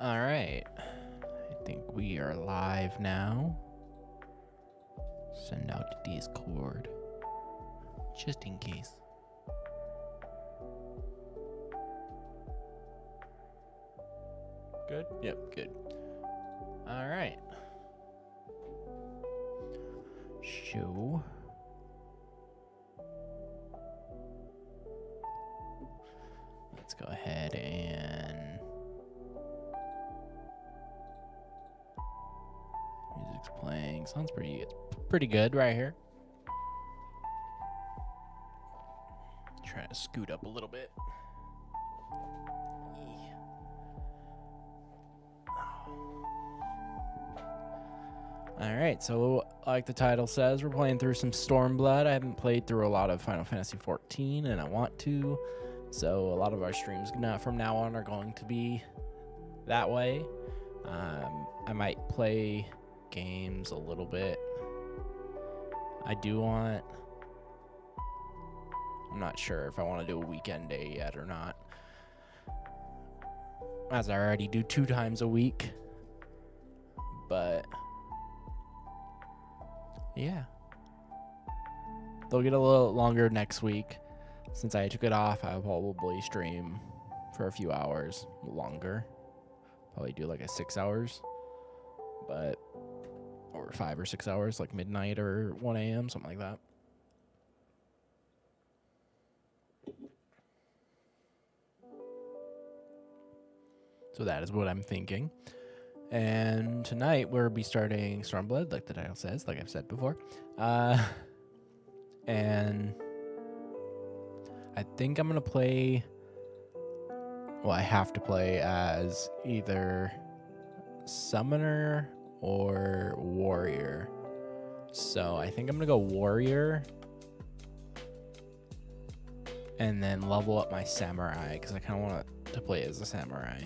All right. I think we are live now. Send out to Discord. Just in case. Good? Yep, good. All right. Show. Let's go ahead and music's playing. Sounds pretty good right here. Try to scoot up a little bit. All right, so like the title says, we're playing through some Stormblood. I haven't played through a lot of Final Fantasy XIV, and I want to. So a lot of our streams from now on are going to be that way. I might play games a little bit. I'm not sure if I want to do a weekend day yet or not, as I already do 2 times a week. But yeah, they'll get a little longer next week. Since I took it off, I'll probably stream for a few hours longer. Probably do like a 6 hours, or 5 or 6 hours, like midnight or 1 a.m., something like that. So that is what I'm thinking. And tonight we'll be starting Stormblood, like the title says, like I've said before. And I think I'm going to play... Well, I have to play as either Summoner or Warrior. So I think I'm going to go Warrior. And then level up my Samurai, because I kind of want to play as a Samurai.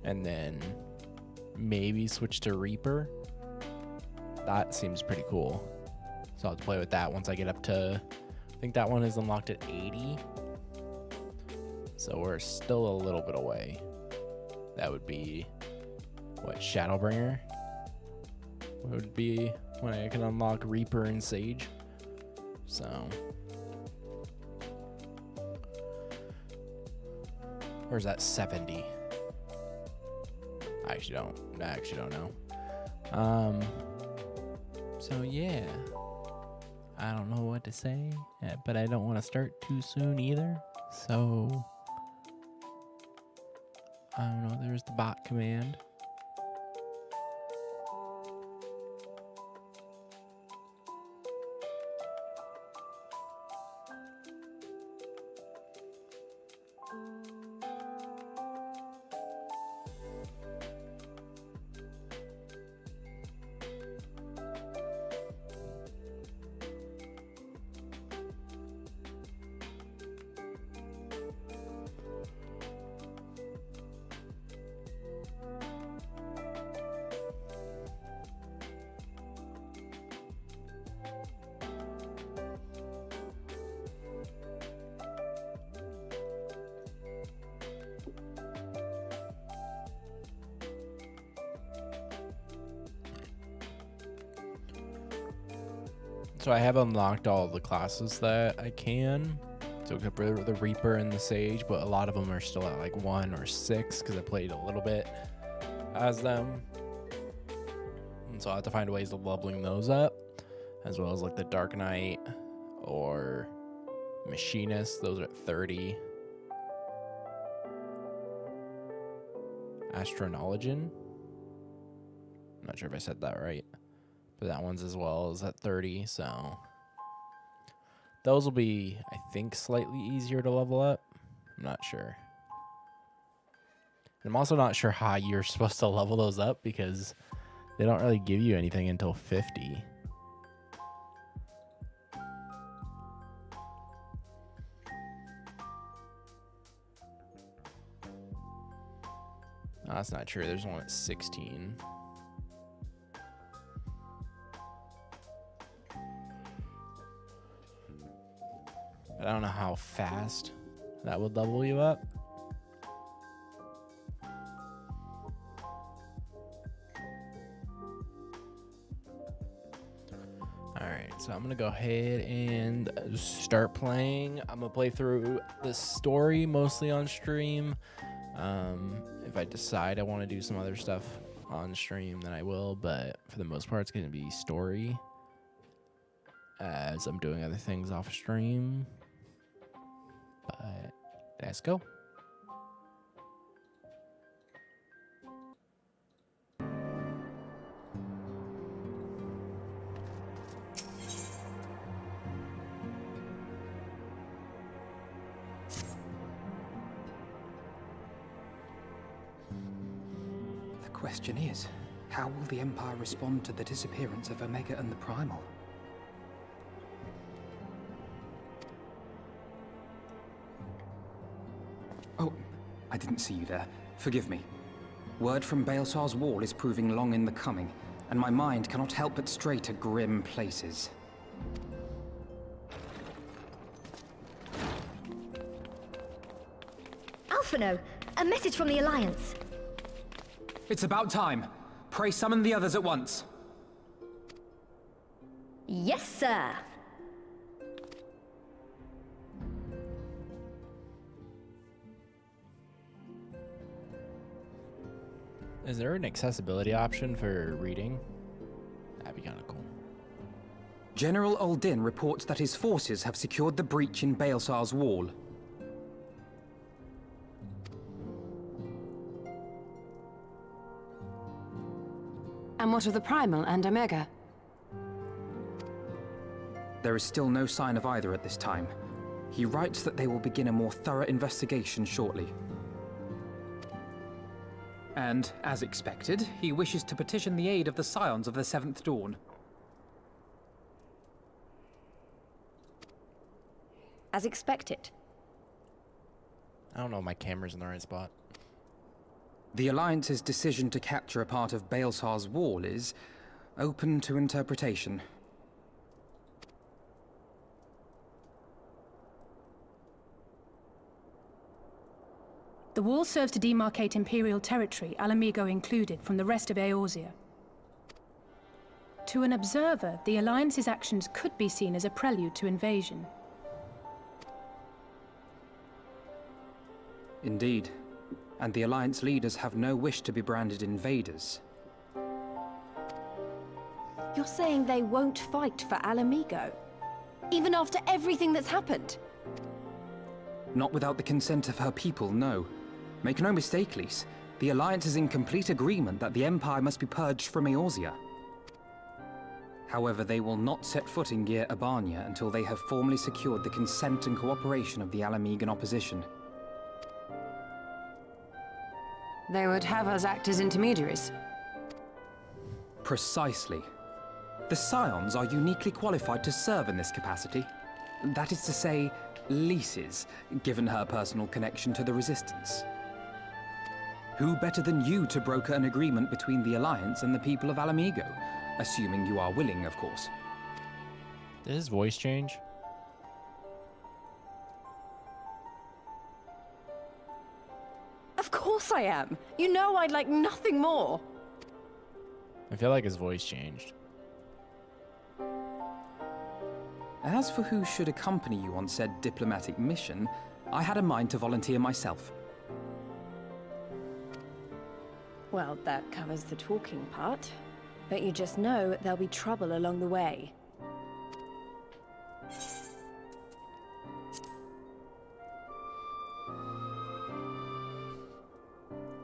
And then maybe switch to Reaper. That seems pretty cool. So I'll have to play with that once I get up to... I think that one is unlocked at 80. So we're still a little bit away. That would be... what, Shadowbringer? Would be when I can unlock Reaper and Sage. So... or is that 70? I actually don't know. So yeah, I don't know what to say, but I don't want to start too soon either. So I don't know. There's the bot command. So I have unlocked all the classes that I can. So except for the Reaper and the Sage, but a lot of them are still at like 1 or 6 because I played a little bit as them. And so I'll have to find ways of leveling those up, as well as like the Dark Knight or Machinist. Those are at 30. Astronologian. I'm not sure if I said that right. But that one's as well is at 30, so those will be, I think, slightly easier to level up. I'm not sure. I'm also not sure how you're supposed to level those up because they don't really give you anything until 50. No, that's not true. There's one at 16. But I don't know how fast That will double you up. Alright, so I'm going to go ahead and start playing. I'm going to play through the story mostly on stream. If I decide I want to do some other stuff on stream, then I will. But for the most part, it's going to be story as I'm doing other things off stream. But let's go. The question is, how will the Empire respond to the disappearance of Omega and the Primal? Oh, I didn't see you there. Forgive me. Word from Baelsar's wall is proving long in the coming, and my mind cannot help but stray to grim places. Alphino, a message from the Alliance. It's about time. Pray summon the others at once. Yes, sir. Is there an accessibility option for reading? That'd be kind of cool. General Uldin reports that his forces have secured the breach in Baelsar's wall. And what of the Primal and Omega? There is still no sign of either at this time. He writes that they will begin a more thorough investigation shortly. And, as expected, he wishes to petition the aid of the Scions of the Seventh Dawn. As expected. I don't know if my camera's in the right spot. The Alliance's decision to capture a part of Baelsar's wall is open to interpretation. The wall serves to demarcate Imperial territory, Alamigo included, from the rest of Eorzea. To an observer, the Alliance's actions could be seen as a prelude to invasion. Indeed. And the Alliance leaders have no wish to be branded invaders. You're saying they won't fight for Alamigo? Even after everything that's happened? Not without the consent of her people, no. Make no mistake, Lise. The Alliance is in complete agreement that the Empire must be purged from Eorzea. However, they will not set foot in Gyr Abania until they have formally secured the consent and cooperation of the Alamigan opposition. They would have us act as intermediaries. Precisely. The Scions are uniquely qualified to serve in this capacity. That is to say, Lise's, given her personal connection to the Resistance. Who better than you to broker an agreement between the Alliance and the people of Alamigo? Assuming you are willing, of course. Did his voice change? Of course I am. You know I'd like nothing more. I feel like his voice changed. As for who should accompany you on said diplomatic mission, I had a mind to volunteer myself. Well, that covers the talking part. But you just know there'll be trouble along the way.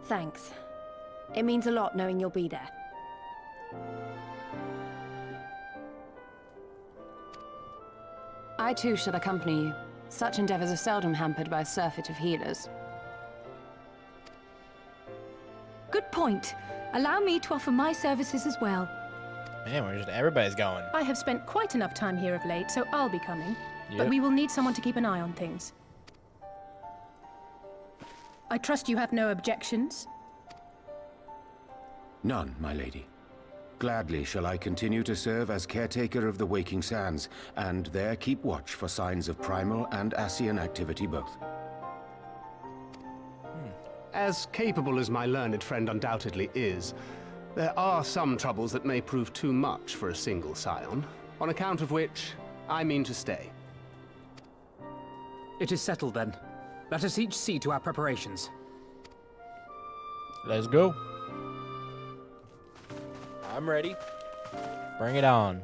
Thanks. It means a lot knowing you'll be there. I too shall accompany you. Such endeavors are seldom hampered by a surfeit of healers. Good point. Allow me to offer my services as well. Man, everybody's going. I have spent quite enough time here of late, so I'll be coming. Yep. But we will need someone to keep an eye on things. I trust you have no objections? None, my lady. Gladly shall I continue to serve as caretaker of the Waking Sands, and there keep watch for signs of primal and Ascian activity both. As capable as my learned friend undoubtedly is, there are some troubles that may prove too much for a single scion, on account of which I mean to stay. It is settled then. Let us each see to our preparations. Let's go. I'm ready. Bring it on.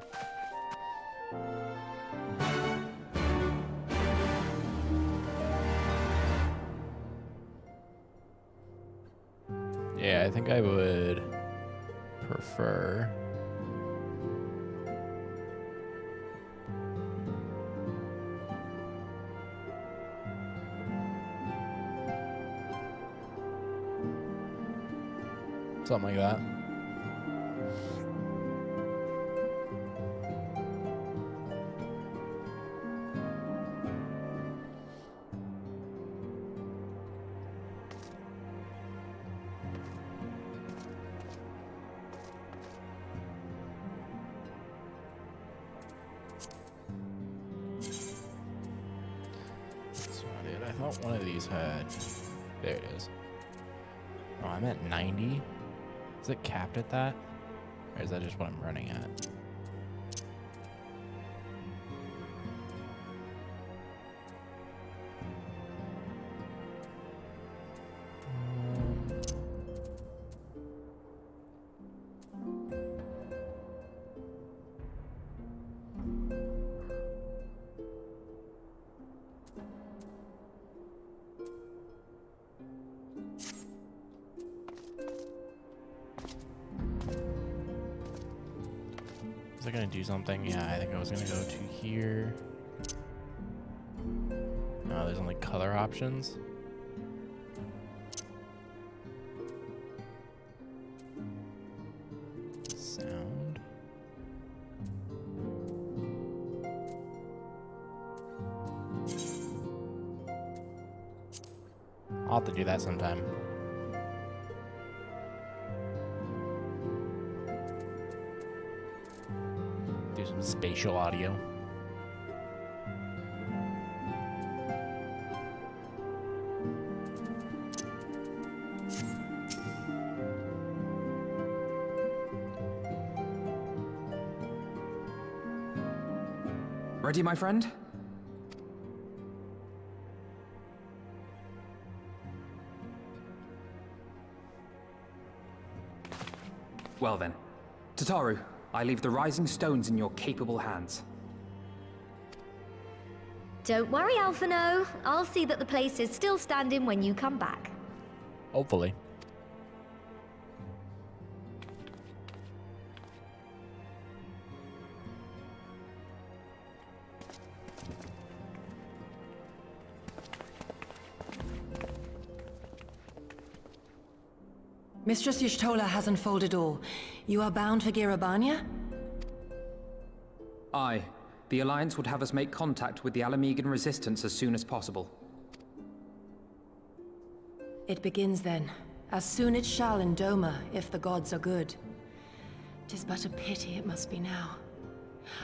Yeah, I think I would prefer something like that. That's not it. I thought one of these had. There it is. Oh, I'm at 90. Is it capped at that? Or is that just what I'm running at? Was I gonna do something? Yeah, I think I was gonna go to here. No, there's only color options. Sound. I'll have to do that sometime. Spatial audio. Ready, my friend? Well then, Tataru, I leave the rising stones in your capable hands. Don't worry, Alphino. I'll see that the place is still standing when you come back. Hopefully. Mistress Y'shtola has unfolded all. You are bound for Girabania? Aye. The Alliance would have us make contact with the Alamegan resistance as soon as possible. It begins then. As soon it shall in Doma, if the gods are good. 'Tis but a pity it must be now.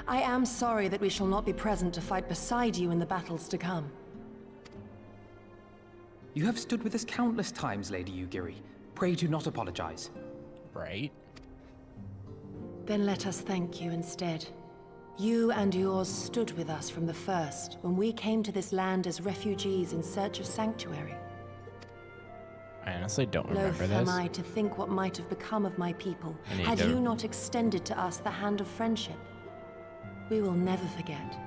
I am sorry that we shall not be present to fight beside you in the battles to come. You have stood with us countless times, Lady Yugiri. Pray do not apologize. Right. Then let us thank you instead. You and yours stood with us from the first, when we came to this land as refugees in search of sanctuary. I honestly don't remember Loath this. am I to think what might have become of my people, had you not extended to us the hand of friendship. We will never forget.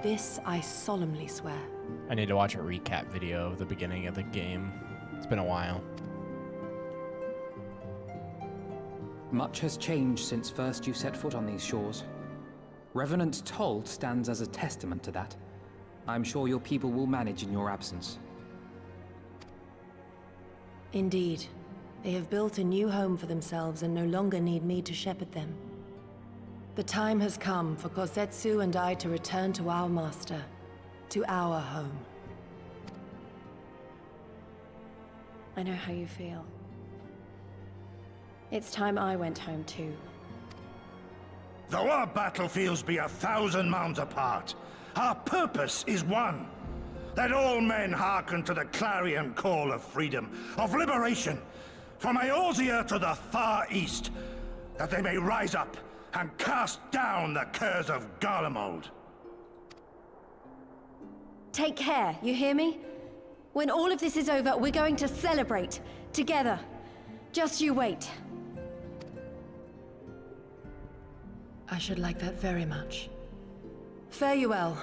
This I solemnly swear. I need to watch a recap video of the beginning of the game. It's been a while. Much has changed since first you set foot on these shores. Revenant's Toll stands as a testament to that. I'm sure your people will manage in your absence. Indeed. They have built a new home for themselves and no longer need me to shepherd them. The time has come for Kosetsu and I to return to our master, to our home. I know how you feel. It's time I went home too. Though our battlefields be 1,000 mounds apart, our purpose is one. Let all men hearken to the clarion call of freedom, of liberation, from Eorzea to the far east, that they may rise up and cast down the curse of Garlemald. Take care, you hear me? When all of this is over, we're going to celebrate. Together. Just you wait. I should like that very much. Fare you well.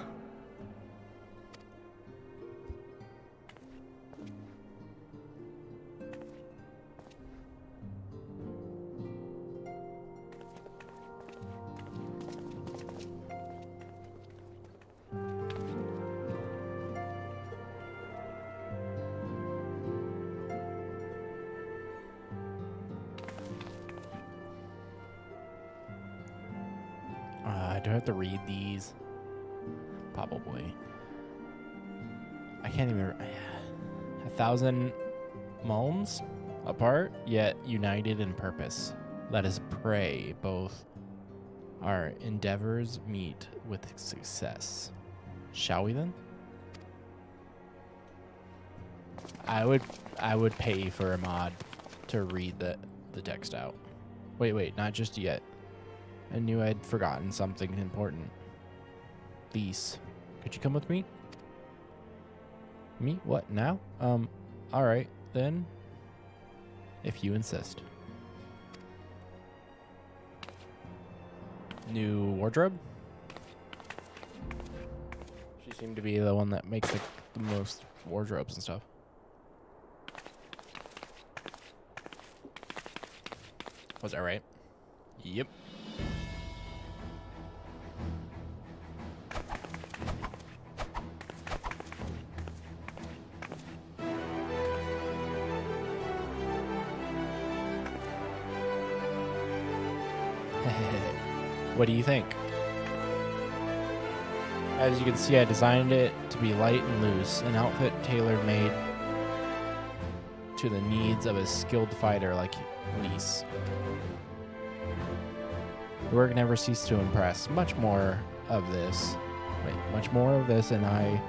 Do I have to read these? Probably. I can't even... 1,000 malms apart, yet united in purpose. Let us pray both our endeavors meet with success. Shall we then? I would pay for a mod to read the text out. Wait, not just yet. I knew I'd forgotten something important. These. Could you come with me? Me? What, now? Alright, then. If you insist. New wardrobe? She seemed to be the one that makes the most wardrobes and stuff. Was that right? Yep. What do you think? As you can see, I designed it to be light and loose, an outfit tailor-made to the needs of a skilled fighter like Lise. The work never ceased to impress. Much more of this, and I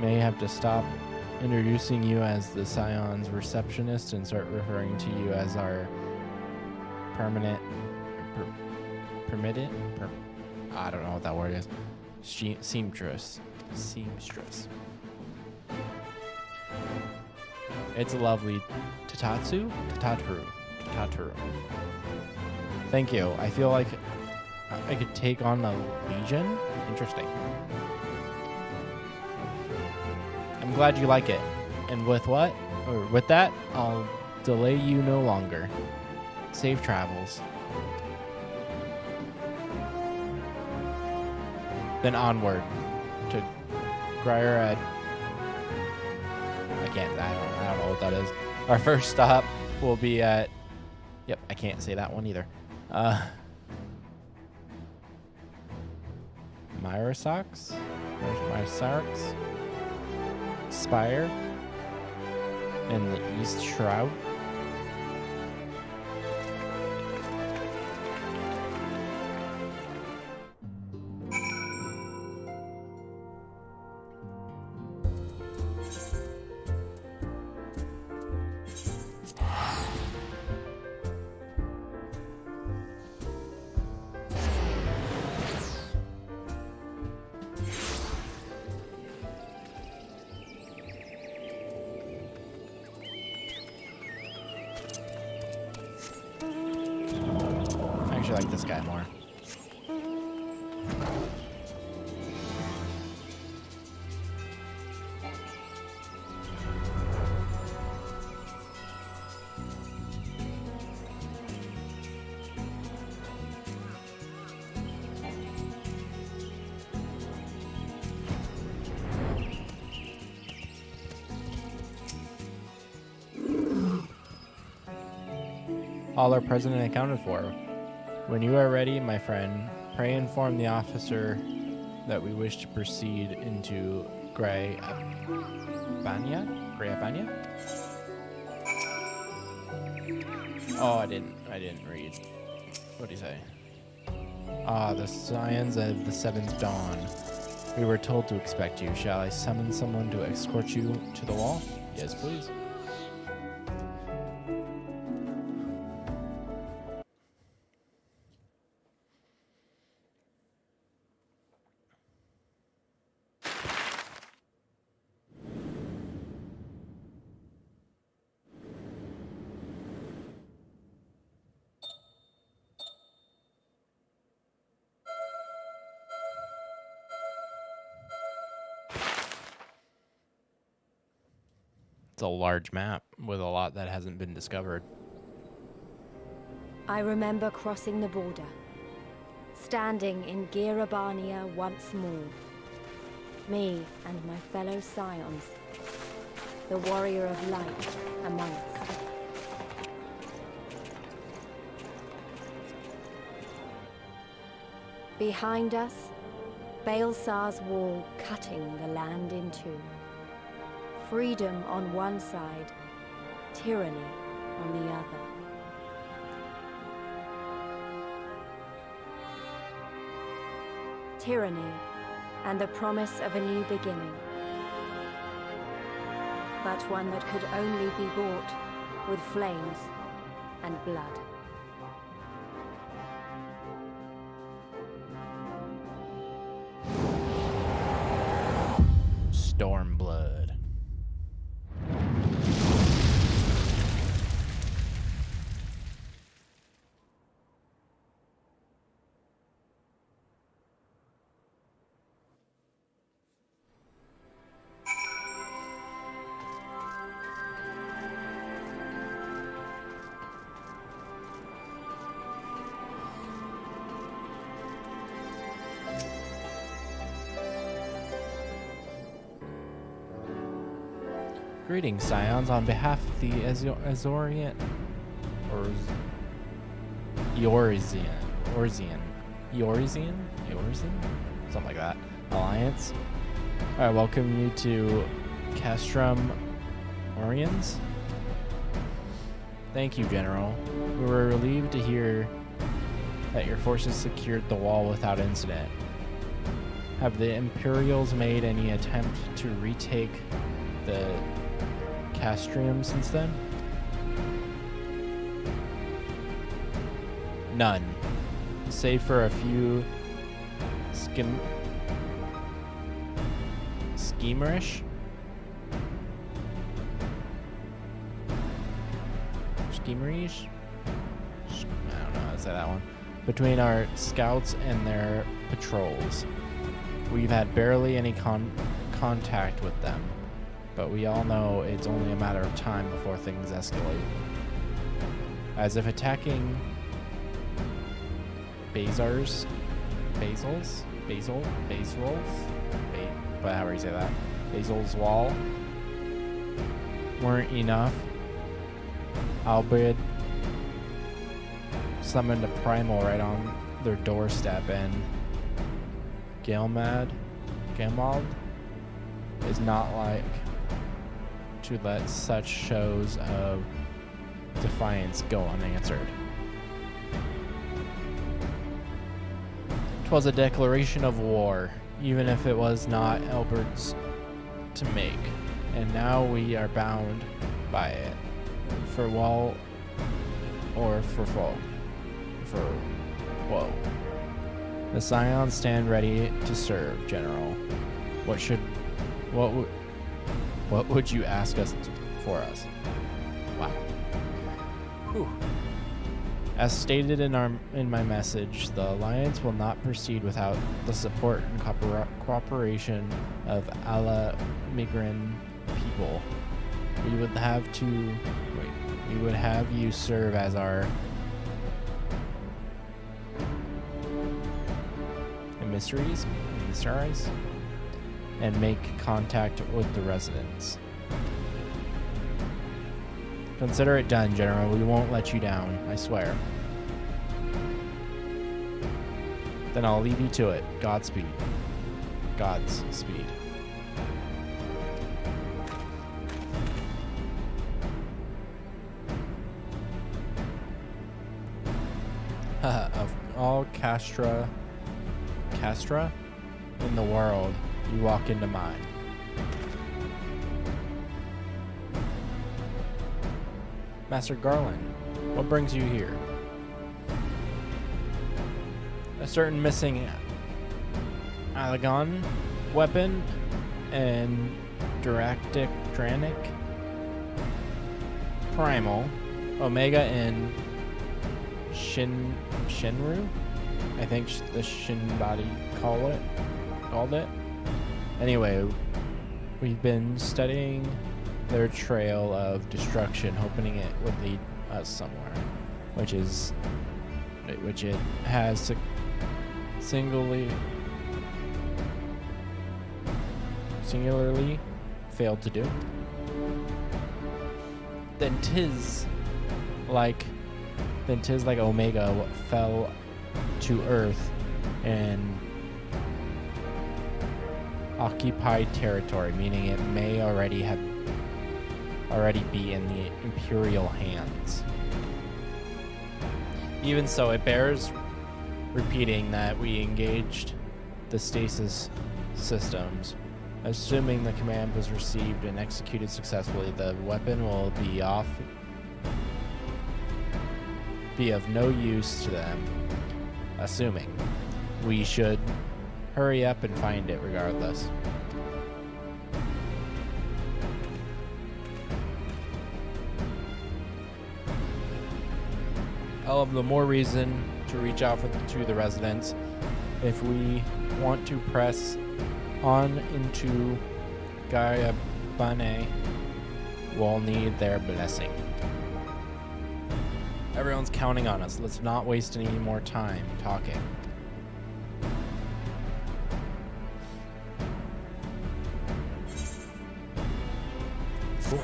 may have to stop introducing you as the Scion's receptionist and start referring to you as our permanent... I don't know what that word is. Seamstress. It's a lovely Tatatu. Thank you. I feel like I could take on a legion. Interesting. I'm glad you like it. And with that, I'll delay you no longer. Safe travels. Then onward to Cardioid. I don't know what that is. Our first stop will be at... Yep, I can't say that one either. Myrosox? Spire? And the East Shroud? I like this guy more. All are present and accounted for. When you are ready, my friend, pray inform the officer that we wish to proceed into Grey Abanya? Oh, I didn't read. What do you say? Ah, the signs of the seventh dawn. We were told to expect you. Shall I summon someone to escort you to the wall? Yes, please. It's a large map with a lot that hasn't been discovered. I remember crossing the border, standing in Girabania once more. Me and my fellow scions, the warrior of light among us. Behind us, Baelsar's wall cutting the land in two. Freedom on one side, tyranny on the other. Tyranny and the promise of a new beginning. But one that could only be bought with flames and blood. Stormblood. Greetings, Scions. On behalf of the Eorzean, something like that, Alliance, I welcome you to Castrum Oriens. Thank you, General. We were relieved to hear that your forces secured the wall without incident. Have the Imperials made any attempt to retake the Castrium since then? None. Save for a few schemerish? Schemerish? I don't know how to say that one. Between our scouts and their patrols. We've had barely any contact with them. But we all know it's only a matter of time before things escalate. As if attacking Basel's, however you say that, Basel's wall weren't enough. Albred summoned a primal right on their doorstep, and Galmald is not like to let such shows of defiance go unanswered. 'Twas a declaration of war, even if it was not Albert's to make, and now we are bound by it, for wall or for foe. For woe. The Scions stand ready to serve, General. What would you ask us for us? Wow. Whew. As stated in my message, the Alliance will not proceed without the support and cooperation of Ala Migran people. We would have you serve as our emissaries, and make contact with the residents. Consider it done, General. We won't let you down, I swear. Then I'll leave you to it. Godspeed. God's speed. Of all Castra? in the world, you walk into mine. Master Garland, what brings you here? A certain missing Alagon weapon and Dranic Primal, Omega, and Shinru? I think the Shinbody called it. Anyway, we've been studying their trail of destruction, hoping it would lead us somewhere, which it has singularly failed to do. Then tis like Omega fell to Earth and occupied territory, meaning it may already be in the Imperial hands. Even so, it bears repeating that we engaged the stasis systems. Assuming the command was received and executed successfully, the weapon will be of no use to them. Assuming. We should hurry up and find it regardless. All of the more reason to reach out to the residents. If we want to press on into Gaiabane, we'll need their blessing. Everyone's counting on us. Let's not waste any more time talking. Cool.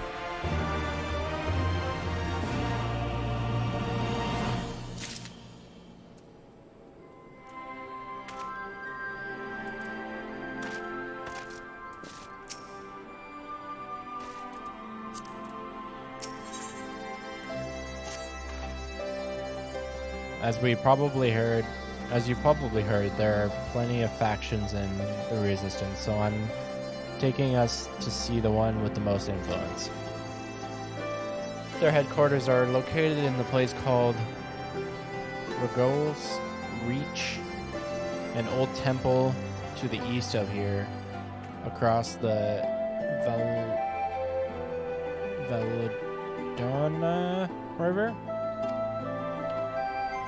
As you've probably heard, there are plenty of factions in the Resistance, so I'm taking us to see the one with the most influence. Their headquarters are located in the place called Regol's Reach, an old temple to the east of here, across the Validona River.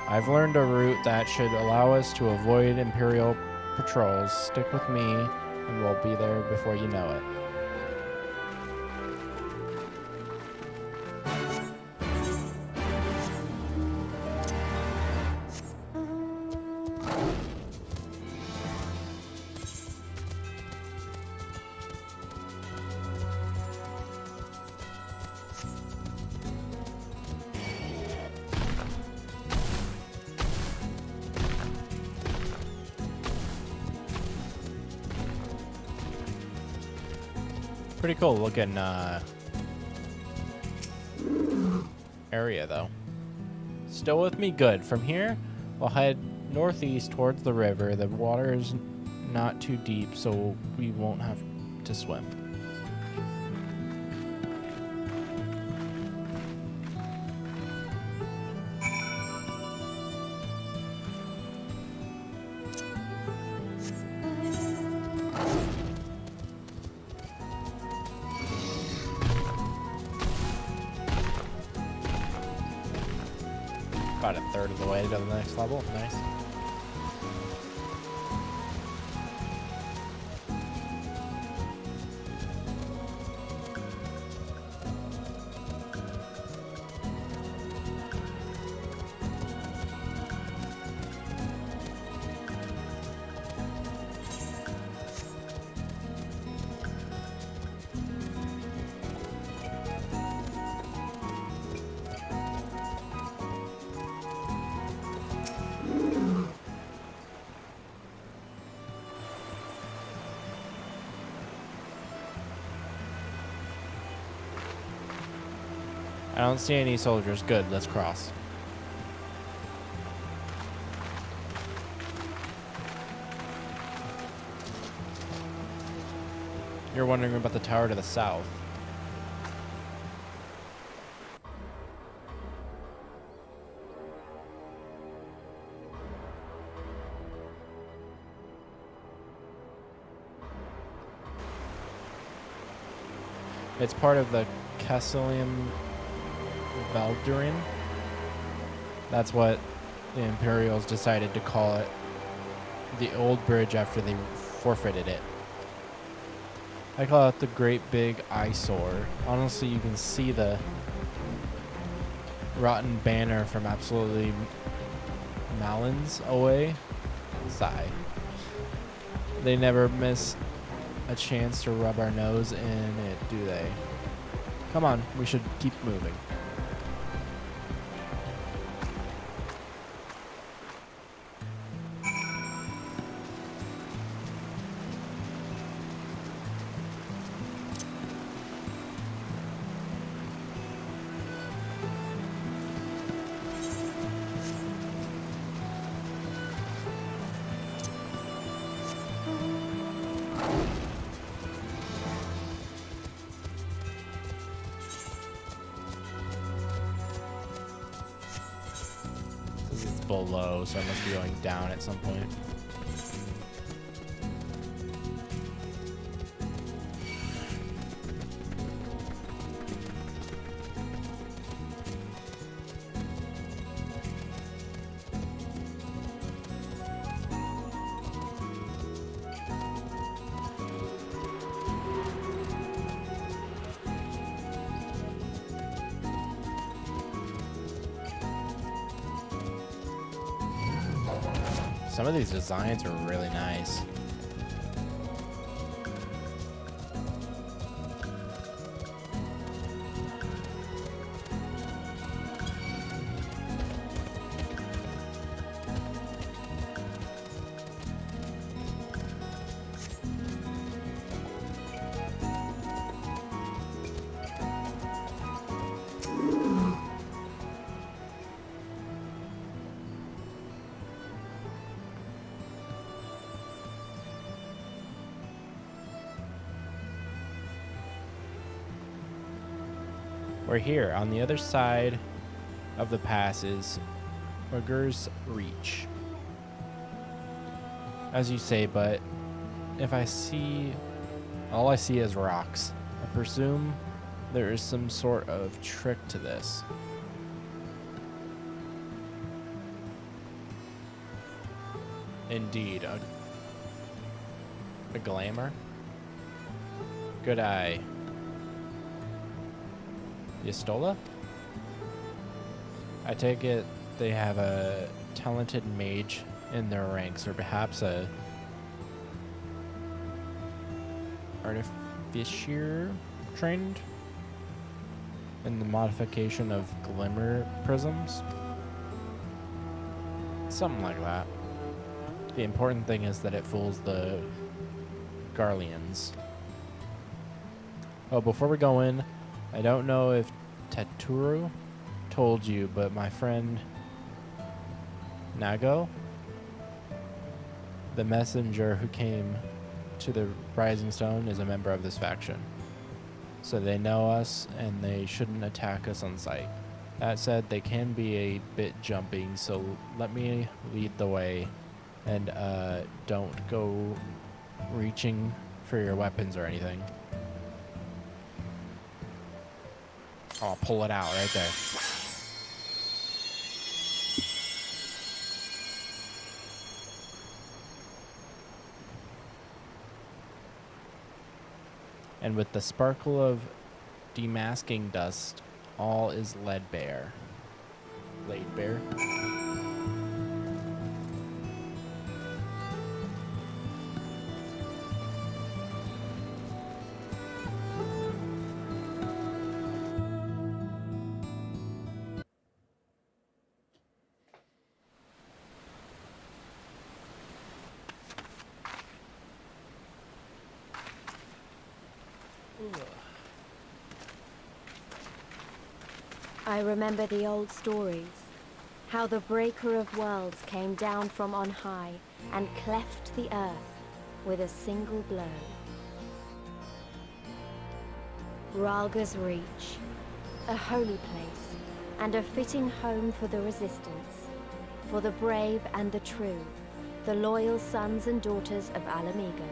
I've learned a route that should allow us to avoid Imperial patrols. Stick with me, and we'll be there before you know it. Pretty cool looking area though. Still with me? Good. From here, we'll head northeast towards the river. The water is not too deep, so we won't have to swim. About a third of the way to the next level. Nice. I don't see any soldiers. Good, let's cross. You're wondering about the tower to the south. It's part of the Castellum Valdurin. That's what the Imperials decided to call it. The old bridge after they forfeited it. I call it the Great Big Eyesore. Honestly, you can see the rotten banner from absolutely Malins away. Sigh. They never miss a chance to rub our nose in it, do they? Come on, we should keep moving. Below, so I must be going down at some point. Some of these designs are really nice. We're here. On the other side of the pass is Mugger's Reach. As you say, but if I see... all I see is rocks. I presume there is some sort of trick to this. Indeed. A glamour? Good eye. Yestola? I take it they have a talented mage in their ranks, or perhaps a artificer trained in the modification of glimmer prisms. Something like that. The important thing is that it fools the Garleans. Oh, before we go in, I don't know if Teturu told you, but my friend Nago, the messenger who came to the Rising Stone, is a member of this faction. So they know us and they shouldn't attack us on sight. That said, they can be a bit jumping, so let me lead the way and don't go reaching for your weapons or anything. I'll pull it out right there. And with the sparkle of demasking dust, all is laid bare. Laid bare. I remember the old stories, how the Breaker of Worlds came down from on high and cleft the earth with a single blow. Ralga's Reach. A holy place, and a fitting home for the Resistance. For the brave and the true, the loyal sons and daughters of Alamigo.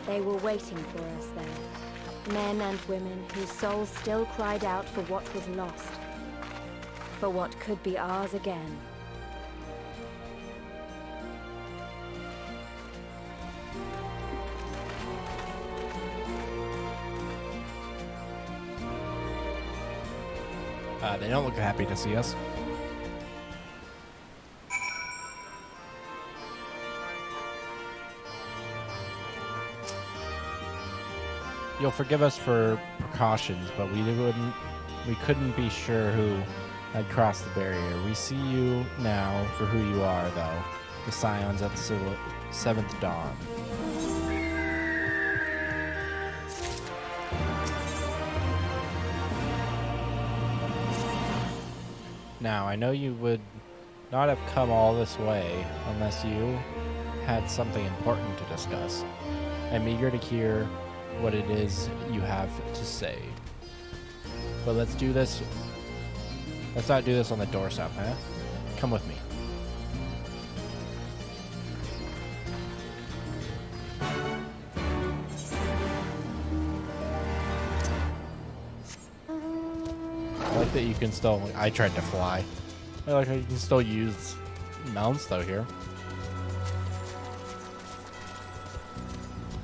They were waiting for us there. Men and women whose souls still cried out for what was lost. For what could be ours again. They don't look happy to see us. You'll forgive us for precautions, but we couldn't be sure who had crossed the barrier. We see you now for who you are, though. The Scions at the 7th Dawn. Now, I know you would not have come all this way unless you had something important to discuss. I'm eager to hear what it is you have to say. But let's do this. Let's not do this on the doorstep, huh? Come with me. I like that you can still... I tried to fly. I like how you can still use mounts, though, here.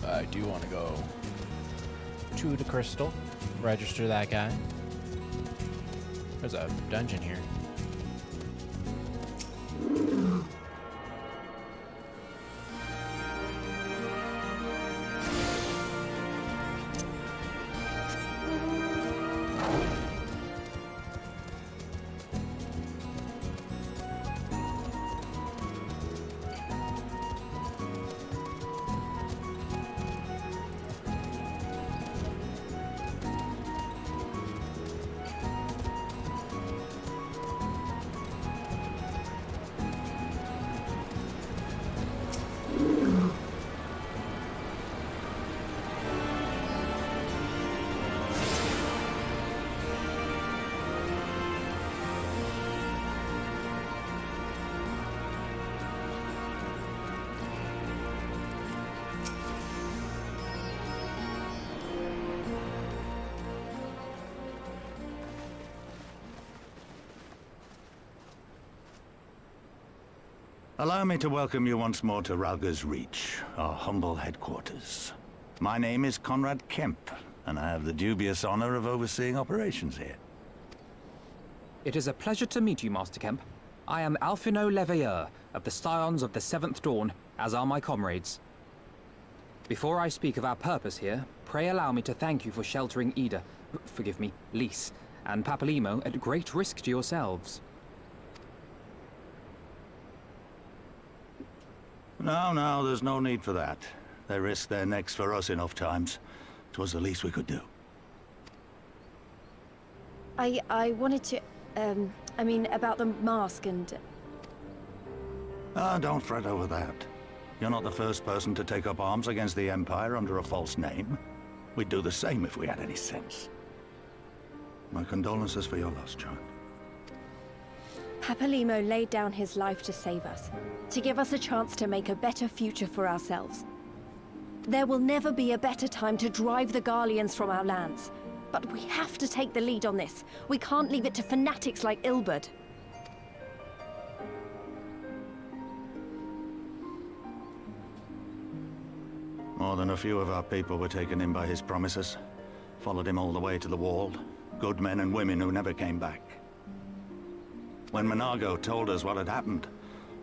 I do want to go to the crystal. Register that guy. There's a dungeon here. Allow me to welcome you once more to Ralga's Reach, our humble headquarters. My name is Conrad Kemp, and I have the dubious honor of overseeing operations here. It is a pleasure to meet you, Master Kemp. I am Alphino Leveilleur of the Scions of the 7th Dawn, as are my comrades. Before I speak of our purpose here, pray allow me to thank you for sheltering Ida, forgive me, Lys, and Papalimo at great risk to yourselves. No, there's no need for that. They risked their necks for us enough times. 'Twas the least we could do. I wanted to, I mean, about the mask and... Don't fret over that. You're not the first person to take up arms against the Empire under a false name. We'd do the same if we had any sense. My condolences for your loss, child. Papalimo laid down his life to save us, to give us a chance to make a better future for ourselves. There will never be a better time to drive the Garleans from our lands. But we have to take the lead on this. We can't leave it to fanatics like Ilberd. More than a few of our people were taken in by his promises. Followed him all the way to the wall. Good men and women who never came back. When Monago told us what had happened,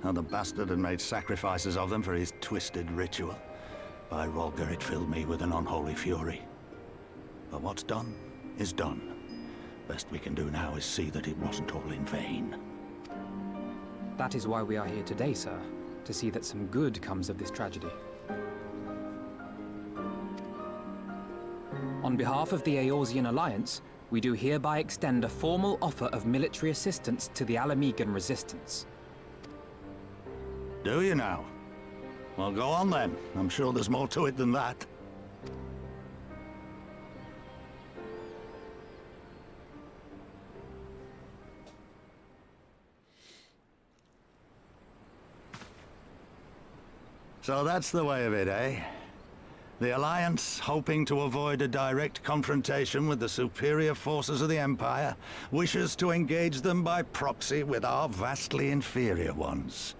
how the bastard had made sacrifices of them for his twisted ritual, by Rolgar it filled me with an unholy fury. But what's done is done. Best we can do now is see that it wasn't all in vain. That is why we are here today, sir. To see that some good comes of this tragedy. On behalf of the Eorzean Alliance, we do hereby extend a formal offer of military assistance to the Alamigan resistance. Do you now? Well, go on then. I'm sure there's more to it than that. So that's the way of it, eh? The Alliance, hoping to avoid a direct confrontation with the superior forces of the Empire, wishes to engage them by proxy with our vastly inferior ones.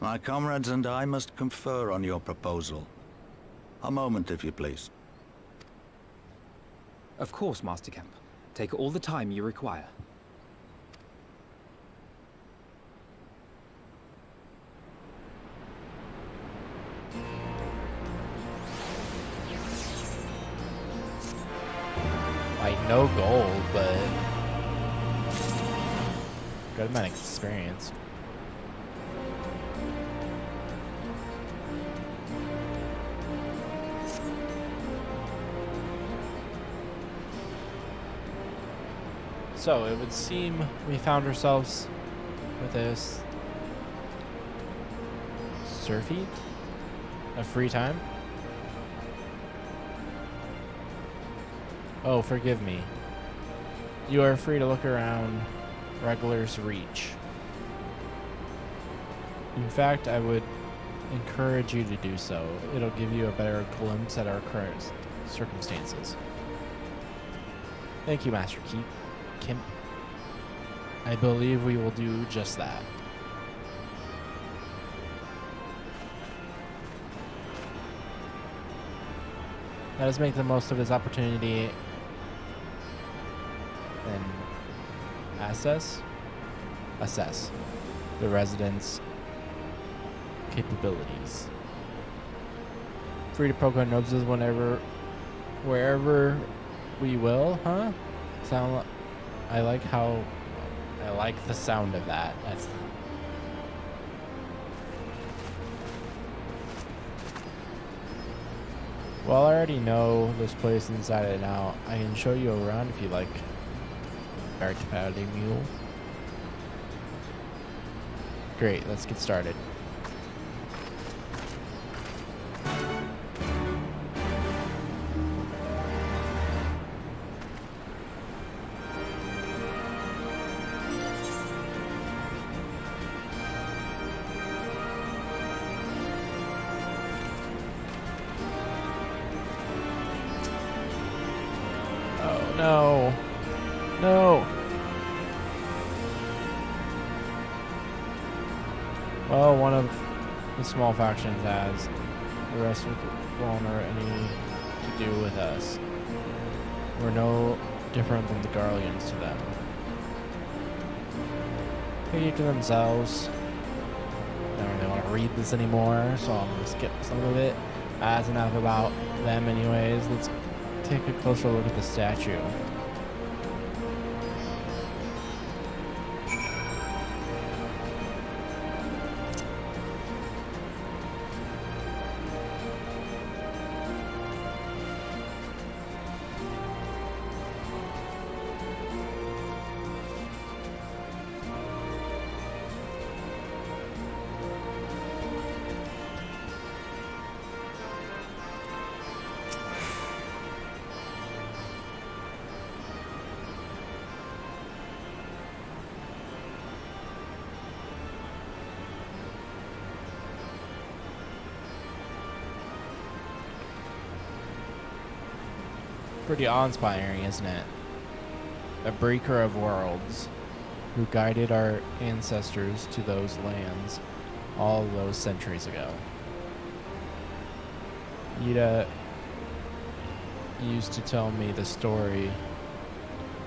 My comrades and I must confer on your proposal. A moment, if you please. Of course, Master Kemp. Take all the time you require. Like, no gold, but good amount of experience. So it would seem we found ourselves with this surfeit of free time. Oh, forgive me. You are free to look around Regular's Reach. In fact, I would encourage you to do so. It'll give you a better glimpse at our current circumstances. Thank you, Master Kemp. I believe we will do just that. Let us make the most of this opportunity and assess the residents' capabilities. Free to poke our noses wherever we will, huh? I like the sound of that. Well, I already know this place inside and out. I can show you around if you like. Archipelago Mule. Great, let's get started. No. No. Well, one of the small factions has. The rest won't have any to do with us. We're no different than the Guardians to them. They keep to themselves. I don't really want to read this anymore, so I'm going to skip some of it. That's enough about them anyways. Let's take a closer look at the statue. Pretty awe-inspiring, isn't it? A breaker of worlds who guided our ancestors to those lands all those centuries ago. Yida used to tell me the story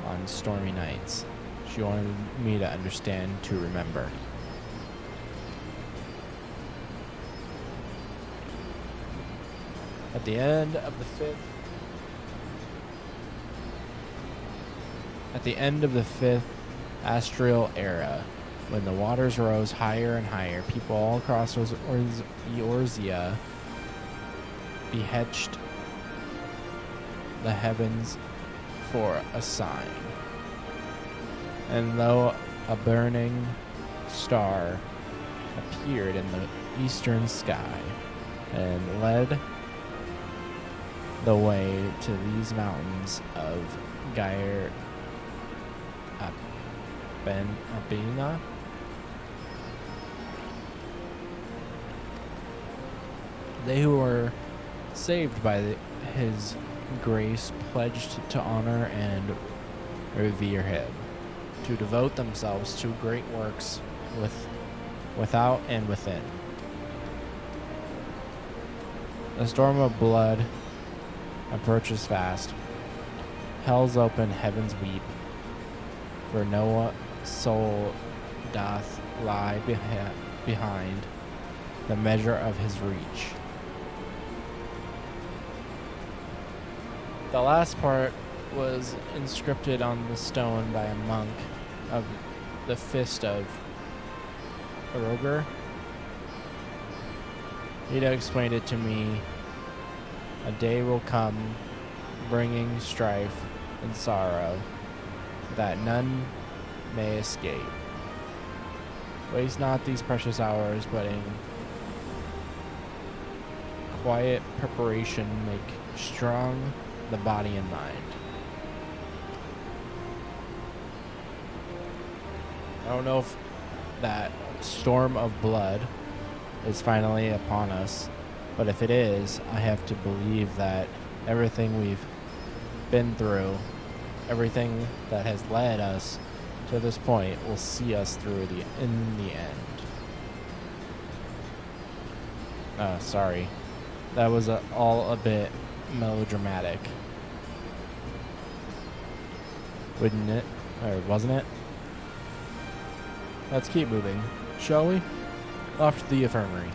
on stormy nights. She wanted me to understand, to remember. At the end of the fifth astral era, when the waters rose higher and higher, people all across Eorzea behedged the heavens for a sign. And though a burning star appeared in the eastern sky and led the way to these mountains of Abena. They who were saved by his grace pledged to honor and revere him, to devote themselves to great works without and within. The storm of blood approaches fast. Hell's open, heavens weep, for no soul doth lie behind the measure of his reach. The last part was inscripted on the stone by a monk of the Fist of Roger. He'd explained it to me. A day will come, bringing strife and sorrow, that none may escape. Waste not these precious hours, but in quiet preparation make strong the body and mind. I don't know if that storm of blood is finally upon us, but if it is, I have to believe that everything we've been through, everything that has led us to this point, will see us through in the end. Sorry. That was all a bit melodramatic. Wouldn't it? Or wasn't it? Let's keep moving, shall we? Off to the infirmary.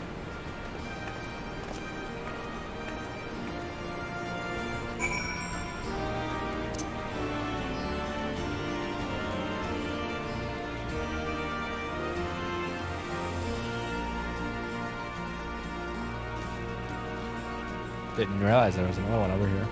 Didn't realize there was another one over here.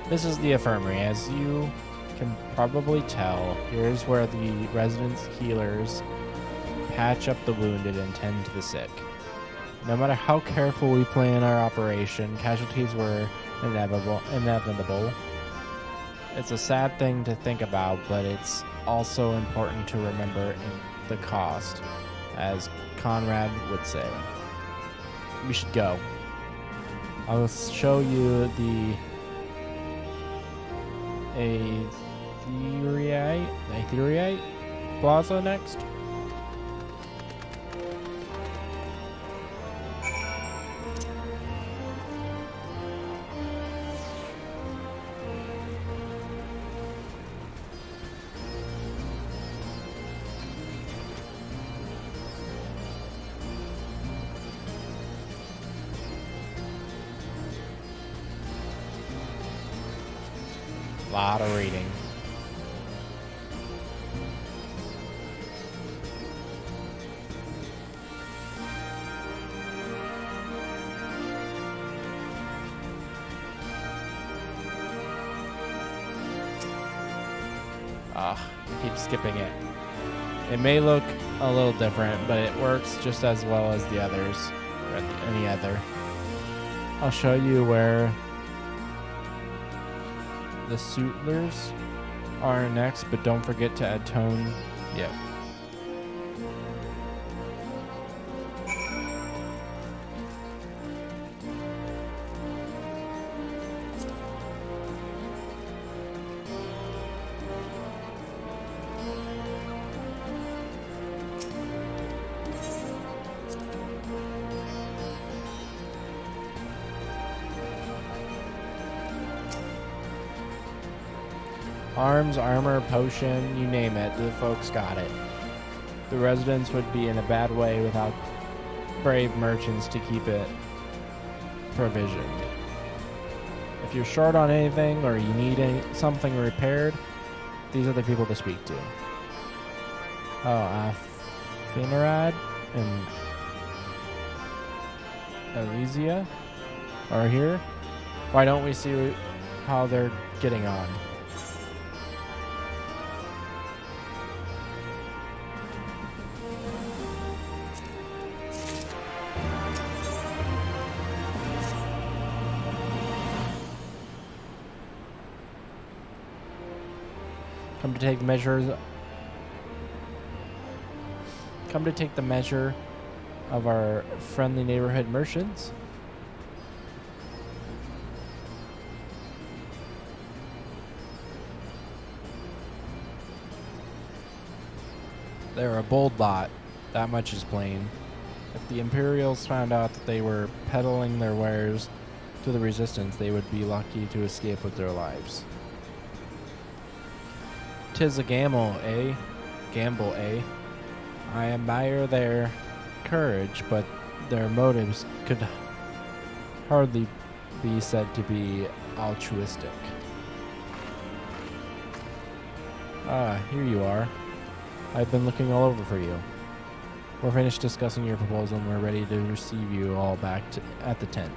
This is the infirmary. As you can probably tell, here's where the resident healers patch up the wounded and tend to the sick. No matter how careful we plan our operation, casualties were inevitable. It's a sad thing to think about, but it's also important to remember the cost, as Conrad would say. We should go. I'll show you the Aetheriite Plaza next. Lot of reading. I keep skipping it. It may look a little different, but it works just as well as the others, or any other. I'll show you where the suitlers are next, but don't forget to atone. Yep. Arms, armor, potion, you name it, the folks got it. The residents would be in a bad way without brave merchants to keep it provisioned. If you're short on anything or you need something repaired, these are the people to speak to. Oh, Finarad and Elysia are here. Why don't we see how they're getting on? Come to take the measure of our friendly neighborhood merchants. They're a bold lot, that much is plain. If the Imperials found out that they were peddling their wares to the Resistance, they would be lucky to escape with their lives. 'Tis a gamble, eh? Gamble, eh? I admire their courage, but their motives could hardly be said to be altruistic. Ah, here you are. I've been looking all over for you. We're finished discussing your proposal and we're ready to receive you all back at the tent.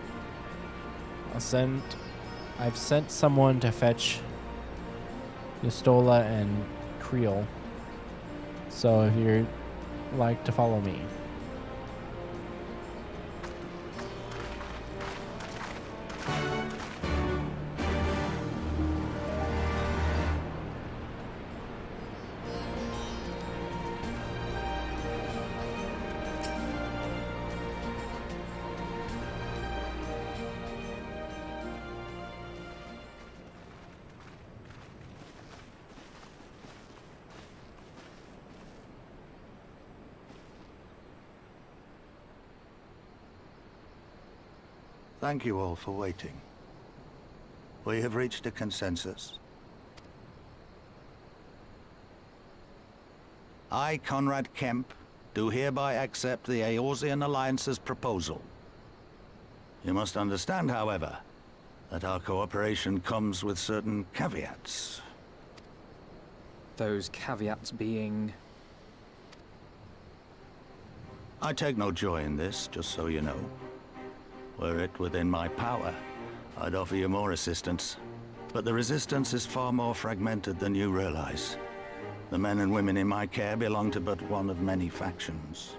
I've sent someone to fetch Yustola and Creel. So if you'd like to follow me. Thank you all for waiting. We have reached a consensus. I, Conrad Kemp, do hereby accept the Eorzean Alliance's proposal. You must understand, however, that our cooperation comes with certain caveats. Those caveats being... I take no joy in this, just so you know. Were it within my power, I'd offer you more assistance. But the Resistance is far more fragmented than you realize. The men and women in my care belong to but one of many factions.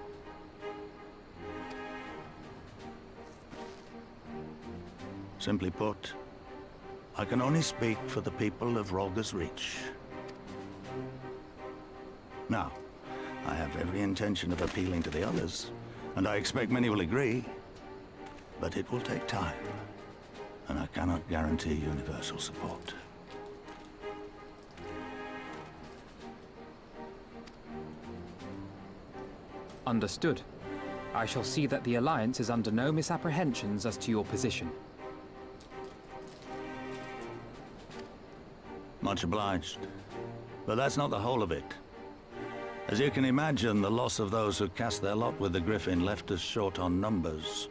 Simply put, I can only speak for the people of Rolga's Reach. Now, I have every intention of appealing to the others, and I expect many will agree. But it will take time, and I cannot guarantee universal support. Understood. I shall see that the Alliance is under no misapprehensions as to your position. Much obliged. But that's not the whole of it. As you can imagine, the loss of those who cast their lot with the Griffin left us short on numbers.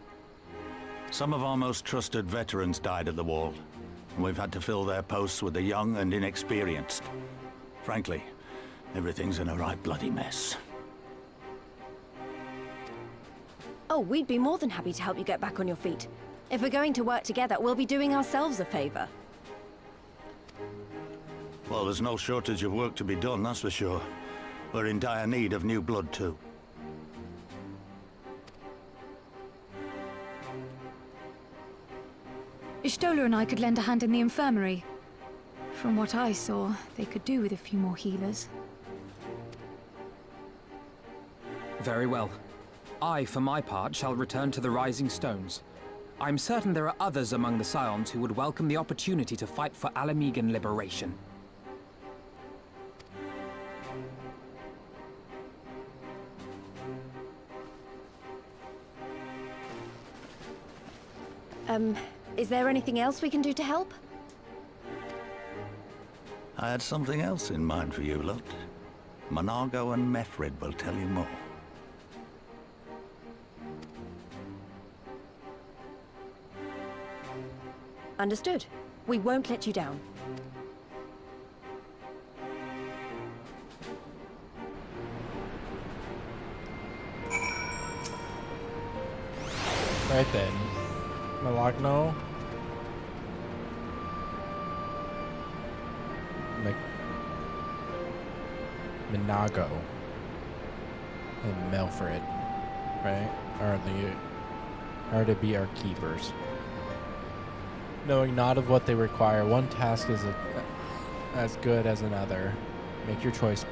Some of our most trusted veterans died at the wall, and we've had to fill their posts with the young and inexperienced. Frankly, everything's in a right bloody mess. Oh, we'd be more than happy to help you get back on your feet. If we're going to work together, we'll be doing ourselves a favor. Well, there's no shortage of work to be done, that's for sure. We're in dire need of new blood, too. Ishtola and I could lend a hand in the infirmary. From what I saw, they could do with a few more healers. Very well. I, for my part, shall return to the Rising Stones. I'm certain there are others among the Scions who would welcome the opportunity to fight for Alamegan liberation. Is there anything else we can do to help? I had something else in mind for you lot. Monago and Mefred will tell you more. Understood. We won't let you down. Right then. Malagno. Monago. And Melfred. Right? Are to be our keepers. Knowing not of what they require, one task is as good as another. Make your choice.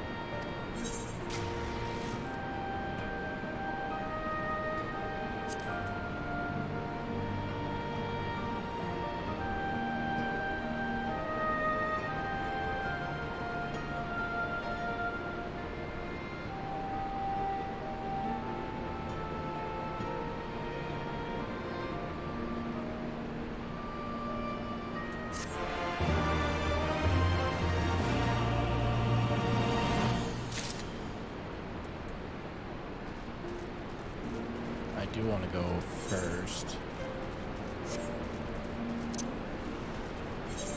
I do want to go first.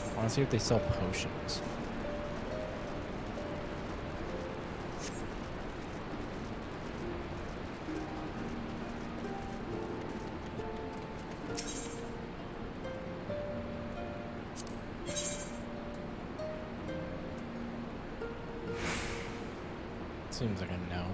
I want to see if they sell potions. Seems like a no.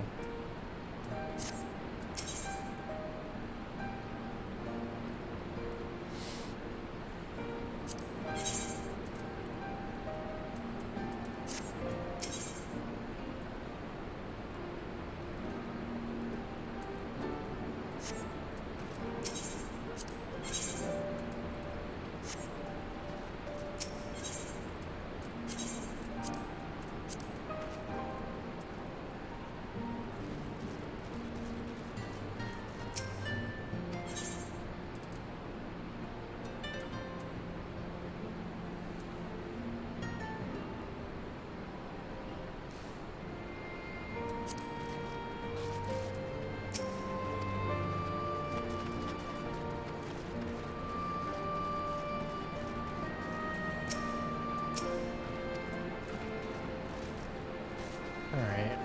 Alright.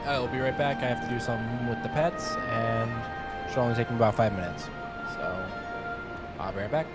I'll be right back. I have to do something with the pets, and it should only take me about 5 minutes. So, I'll be right back.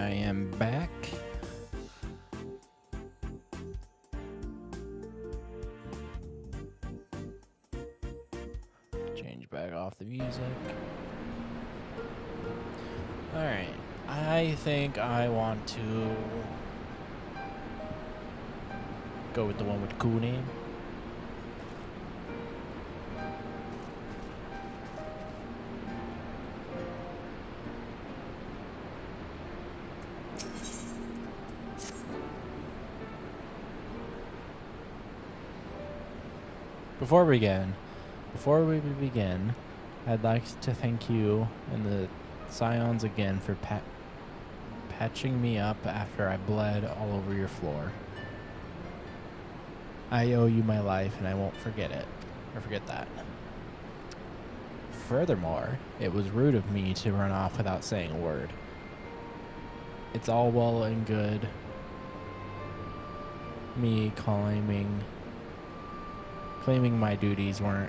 I am back. Change back off the music. Alright, I think I want to go with the one with the cool name. Before we begin, I'd like to thank you and the Scions again for patching me up after I bled all over your floor. I owe you my life and I won't forget it, or forget that. Furthermore, it was rude of me to run off without saying a word. It's all well and good me claiming my duties my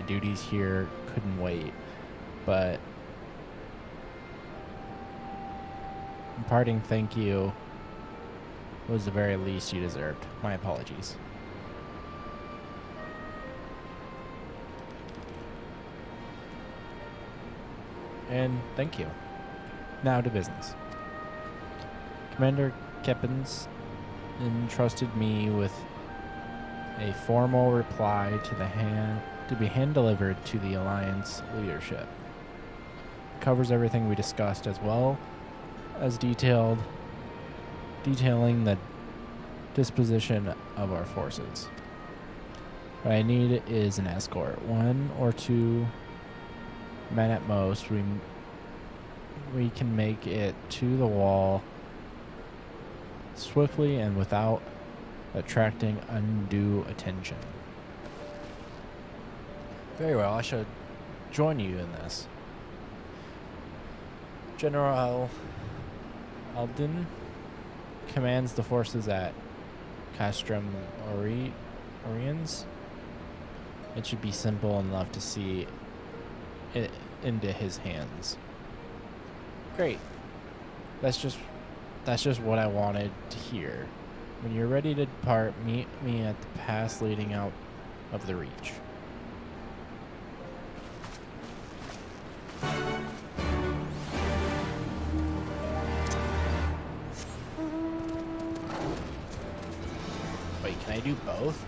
duties here couldn't wait, but imparting thank you was the very least you deserved. My apologies. And thank you. Now to business. Commander Keppens entrusted me with a formal reply to be hand-delivered to the Alliance leadership. It covers everything we discussed as well as detailing the disposition of our forces. What I need is an escort. 1 or 2 men at most. We can make it to the wall swiftly and without attracting undue attention. Very well, I should join you in this. General Alden commands the forces at Castrum Oriens. It should be simple enough to see it into his hands. Great. That's just what I wanted to hear. When you're ready to depart, meet me at the pass leading out of the Reach. Wait, can I do both?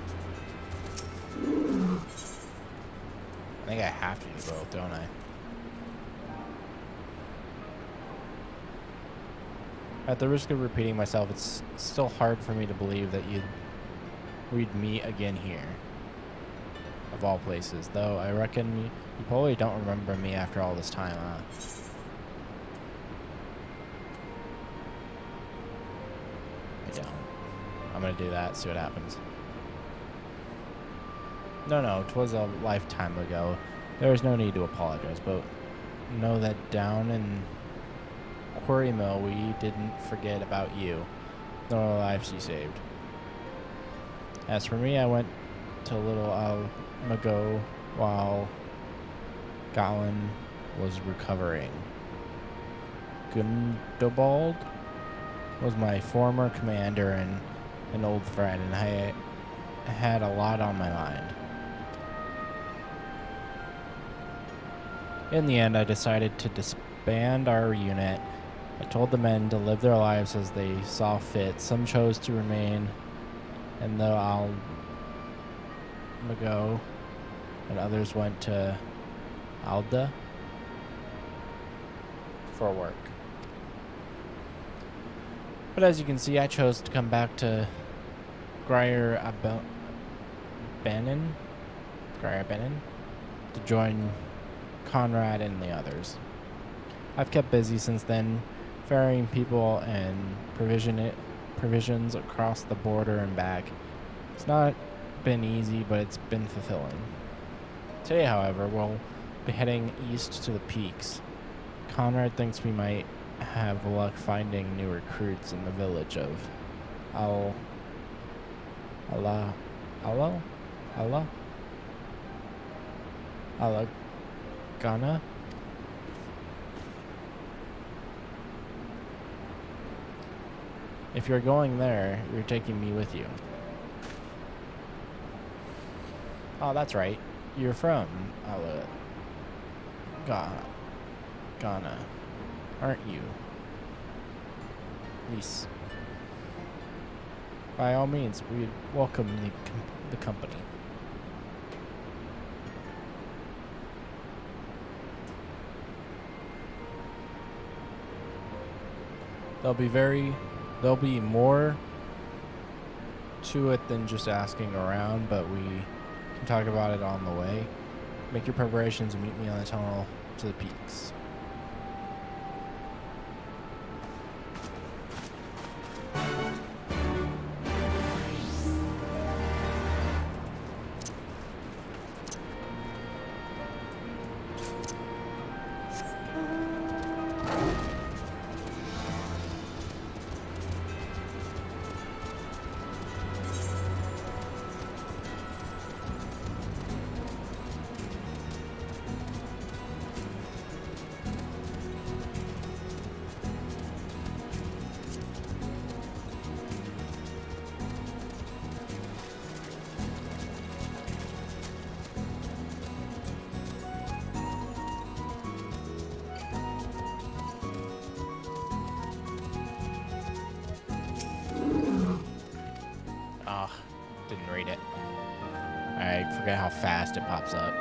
I think I have to do both, don't I? At the risk of repeating myself, it's still hard for me to believe that we'd meet again here. Of all places, though I reckon you probably don't remember me after all this time, huh? I don't. I'm gonna do that, see what happens. No, 'twas a lifetime ago. There is no need to apologize, but know that down in Quarry Mill, we didn't forget about you, nor the lives you saved. As for me, I went to Little Almago while Gollin was recovering. Gundobald was my former commander and an old friend, and I had a lot on my mind. In the end, I decided to disband our unit. I told the men to live their lives as they saw fit. Some chose to remain in the Almago, and others went to Alda for work. But as you can see, I chose to come back to Grier Bannon to join Conrad and the others. I've kept busy since then, ferrying people and provisions across the border and back. It's not been easy, but it's been fulfilling. Today, however, we'll be heading east to the peaks. Conrad thinks we might have luck finding new recruits in the village of Alagana. If you're going there, you're taking me with you. Oh, that's right. You're from Ghana, aren't you? Yes. By all means, we'd welcome the company. There'll be more to it than just asking around, but we can talk about it on the way. Make your preparations and meet me on the tunnel to the peaks. Didn't read it. I forget how fast it pops up.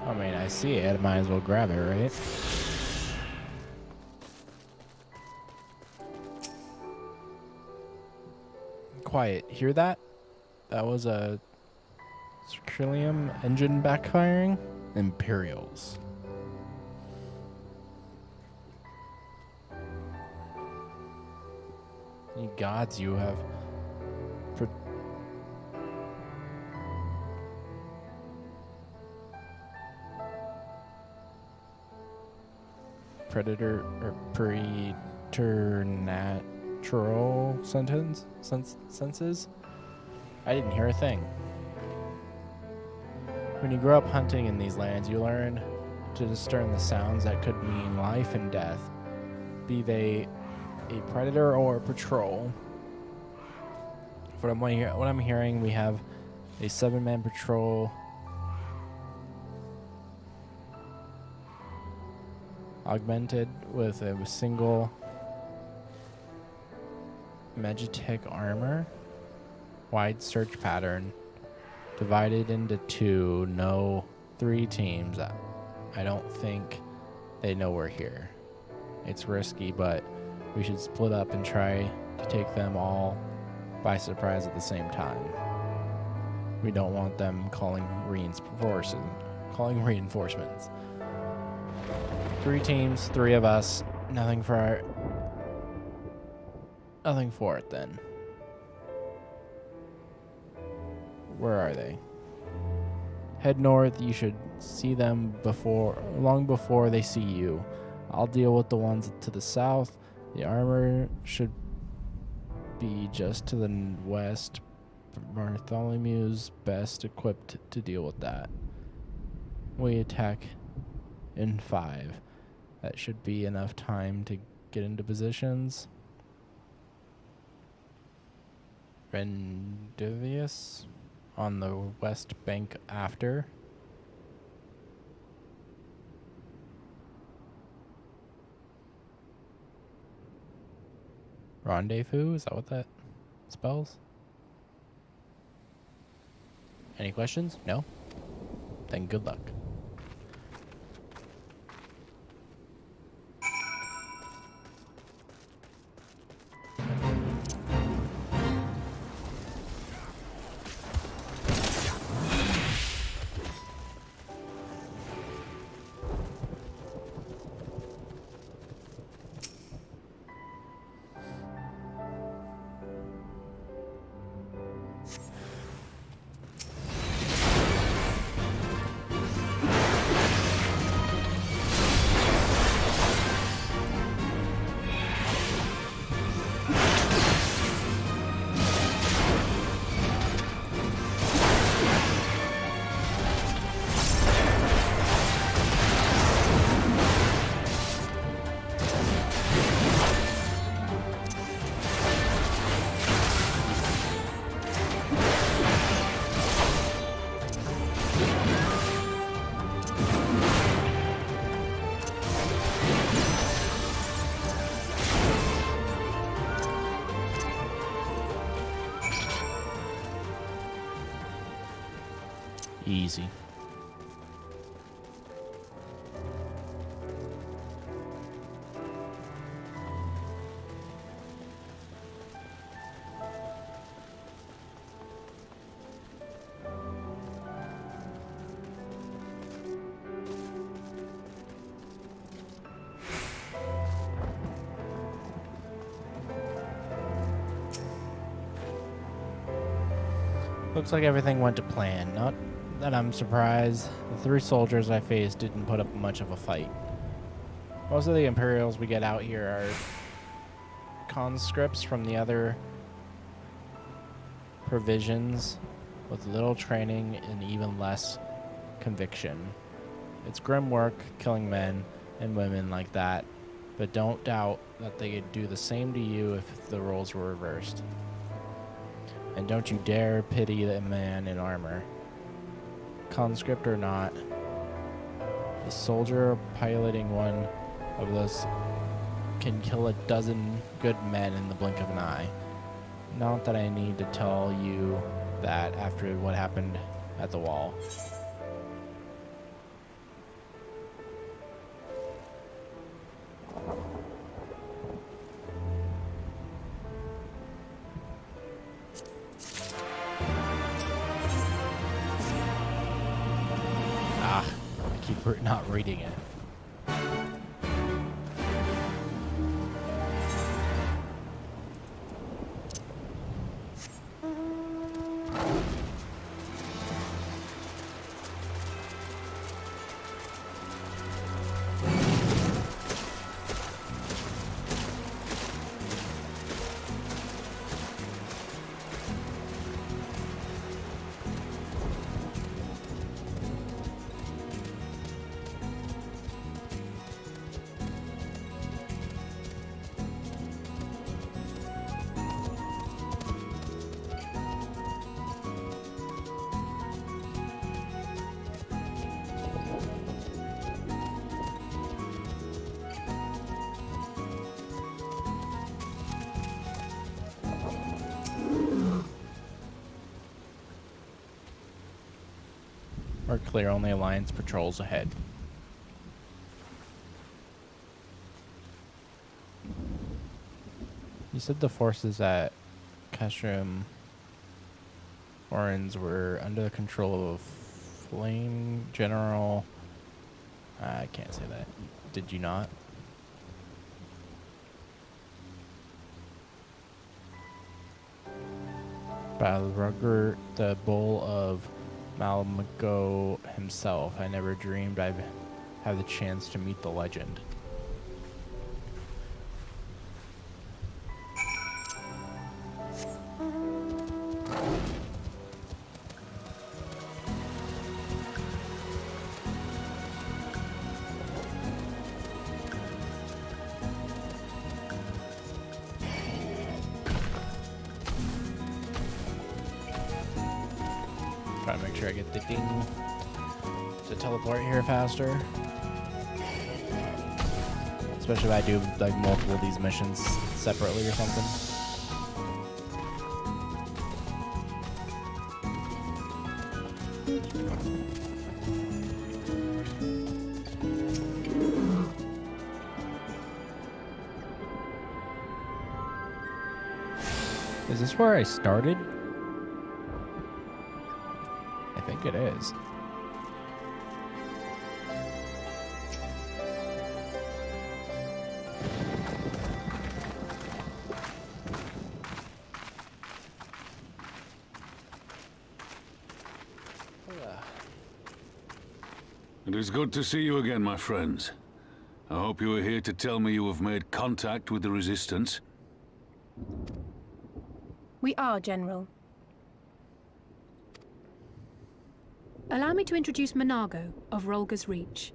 I mean, I see it. I might as well grab it, right? Quiet. Hear that? That was a Circulium engine backfiring. Imperials. Ye gods, you have predator or preternatural senses. I didn't hear a thing. When you grow up hunting in these lands, you learn to discern the sounds that could mean life and death, be they a predator or a patrol. What I'm hearing, we have a 7-man patrol, augmented with a single Magitech armor, wide search pattern, divided into 2, no 3 teams. I don't think they know we're here. It's risky, but we should split up and try to take them all by surprise at the same time. We don't want them calling reinforcements. 3 teams, 3 of us. Nothing for it then. Where are they? Head north. You should see them long before they see you. I'll deal with the ones to the south. The armor should be just to the west. Bartholomew's best equipped to deal with that. We attack in 5. That should be enough time to get into positions. Rendivius on the west bank after. Rendezvous? Is that what that spells? Any questions? No? Then good luck. Easy. Looks like everything went to plan. Not that I'm surprised. The 3 soldiers I faced didn't put up much of a fight. Most of the Imperials we get out here are conscripts from the other provisions with little training and even less conviction. It's grim work killing men and women like that, but don't doubt that they could do the same to you if the roles were reversed. And don't you dare pity the man in armor. Conscript or not, a soldier piloting one of those can kill a dozen good men in the blink of an eye. Not that I need to tell you that after what happened at the wall. Not reading it. We're clear, only Alliance patrols ahead. You said the forces at Castrum Orans were under the control of Flame General. I can't say that. Did you not? Balrogger, the Bull of Malmago himself. I never dreamed I'd have the chance to meet the legend. Trying to make sure I get the ding to teleport here faster. Especially if I do like multiple of these missions separately or something. Is this where I started? I think it is. It is good to see you again, my friends. I hope you are here to tell me you have made contact with the Resistance. We are, General. Allow me to introduce Monago of Rolga's Reach.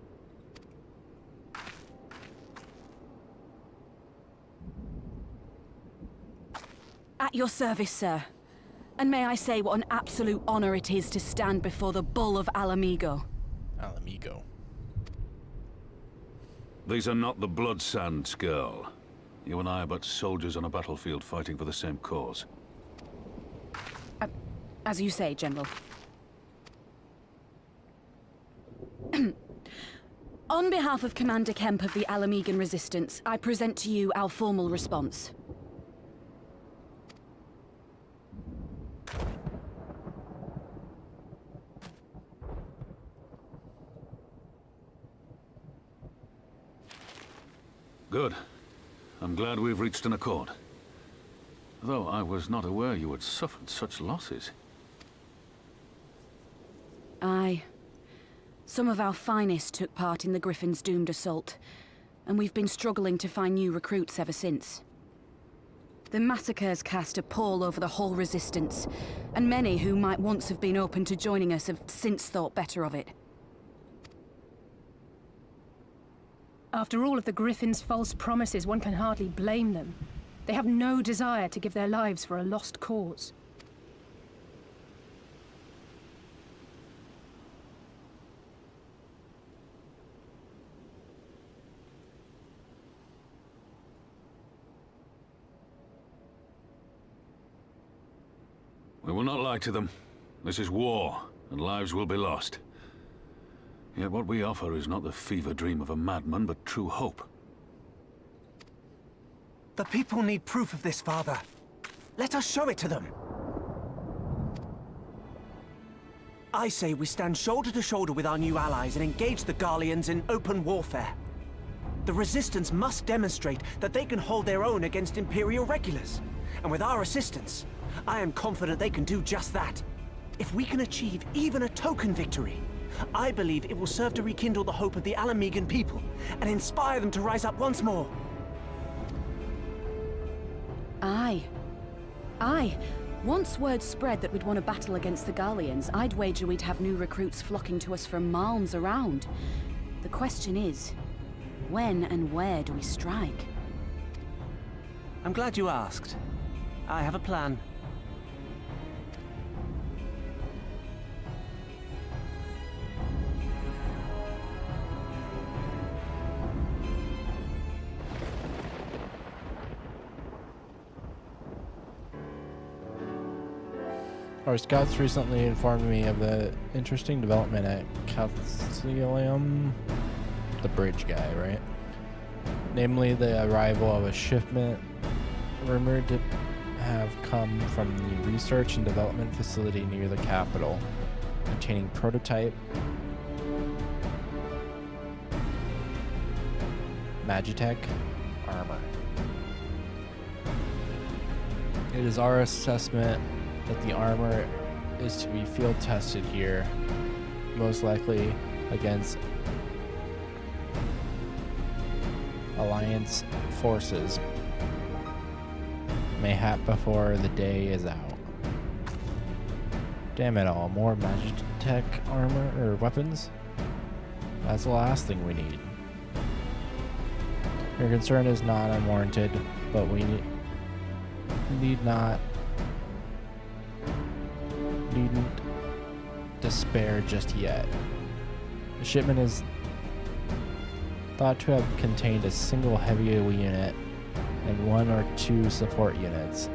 At your service, sir. And may I say what an absolute honor it is to stand before the Bull of Alamigo. Alamigo. These are not the blood sands, girl. You and I are but soldiers on a battlefield fighting for the same cause. As you say, General. On behalf of Commander Kemp of the Alamegan Resistance, I present to you our formal response. Good. I'm glad we've reached an accord. Though I was not aware you had suffered such losses. Aye. Some of our finest took part in the Griffin's doomed assault, and we've been struggling to find new recruits ever since. The massacres cast a pall over the whole Resistance, and many who might once have been open to joining us have since thought better of it. After all of the Griffin's false promises, one can hardly blame them. They have no desire to give their lives for a lost cause. We will not lie to them. This is war, and lives will be lost. Yet what we offer is not the fever dream of a madman, but true hope. The people need proof of this, Father. Let us show it to them. I say we stand shoulder to shoulder with our new allies and engage the Garleans in open warfare. The Resistance must demonstrate that they can hold their own against Imperial regulars. And with our assistance, I am confident they can do just that. If we can achieve even a token victory, I believe it will serve to rekindle the hope of the Alamegan people and inspire them to rise up once more. Aye. Aye. Once word spread that we'd won a battle against the Garleans, I'd wager we'd have new recruits flocking to us from Malms around. The question is, when and where do we strike? I'm glad you asked. I have a plan. Our scouts recently informed me of the interesting development at Castellium, the bridge guy, right? Namely, the arrival of a shipment rumored to have come from the research and development facility near the capital, containing prototype Magitech armor. It is our assessment that the armor is to be field tested here, most likely against Alliance forces, mayhap before the day is out. Damn it all, more Magitech armor or weapons? That's the last thing we need. Your concern is not unwarranted, but we needn't despair just yet. The shipment is thought to have contained a single heavy unit and 1 or 2 support units.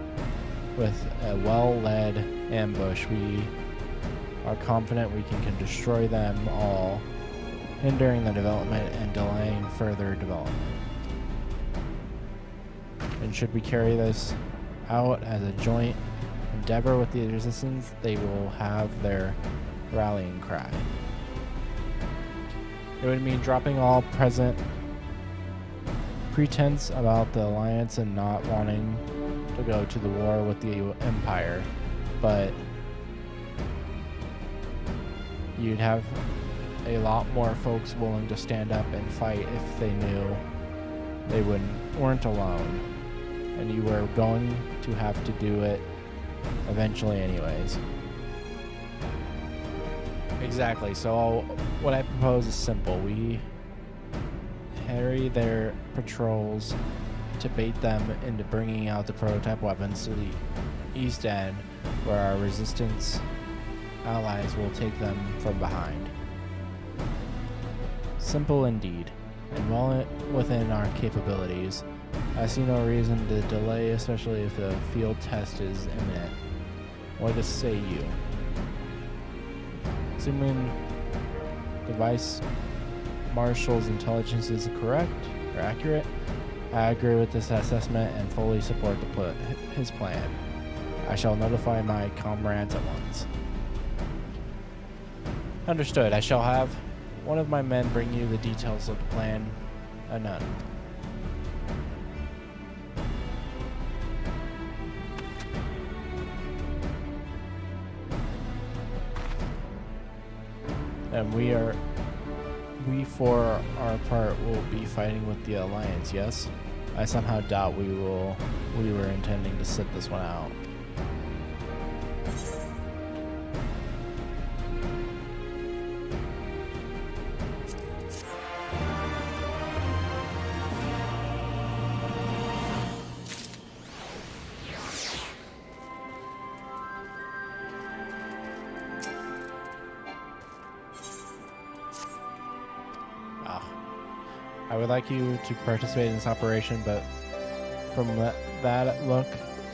With a well-led ambush, we are confident we can destroy them all, hindering the development and delaying further development. And should we carry this out as a joint endeavor with the Resistance, they will have their rallying cry. It would mean dropping all present pretense about the Alliance and not wanting to go to the war with the Empire, but you'd have a lot more folks willing to stand up and fight if they knew they weren't alone, and you were going to have to do it eventually anyways. Exactly, so what I propose is simple. We harry their patrols to bait them into bringing out the prototype weapons to the east end, where our Resistance allies will take them from behind. Simple indeed, and well within our capabilities. I see no reason to delay, especially if the field test is imminent. What say you? Assuming The Vice Marshal's intelligence is correct or accurate. I agree with this assessment and fully support his plan. I shall notify my comrades at once. Understood. I shall have one of my men bring you the details of the plan. None. And we for our part will be fighting with the Alliance, yes? I somehow doubt we were intending to sit this one out. I would like you to participate in this operation, but from that look,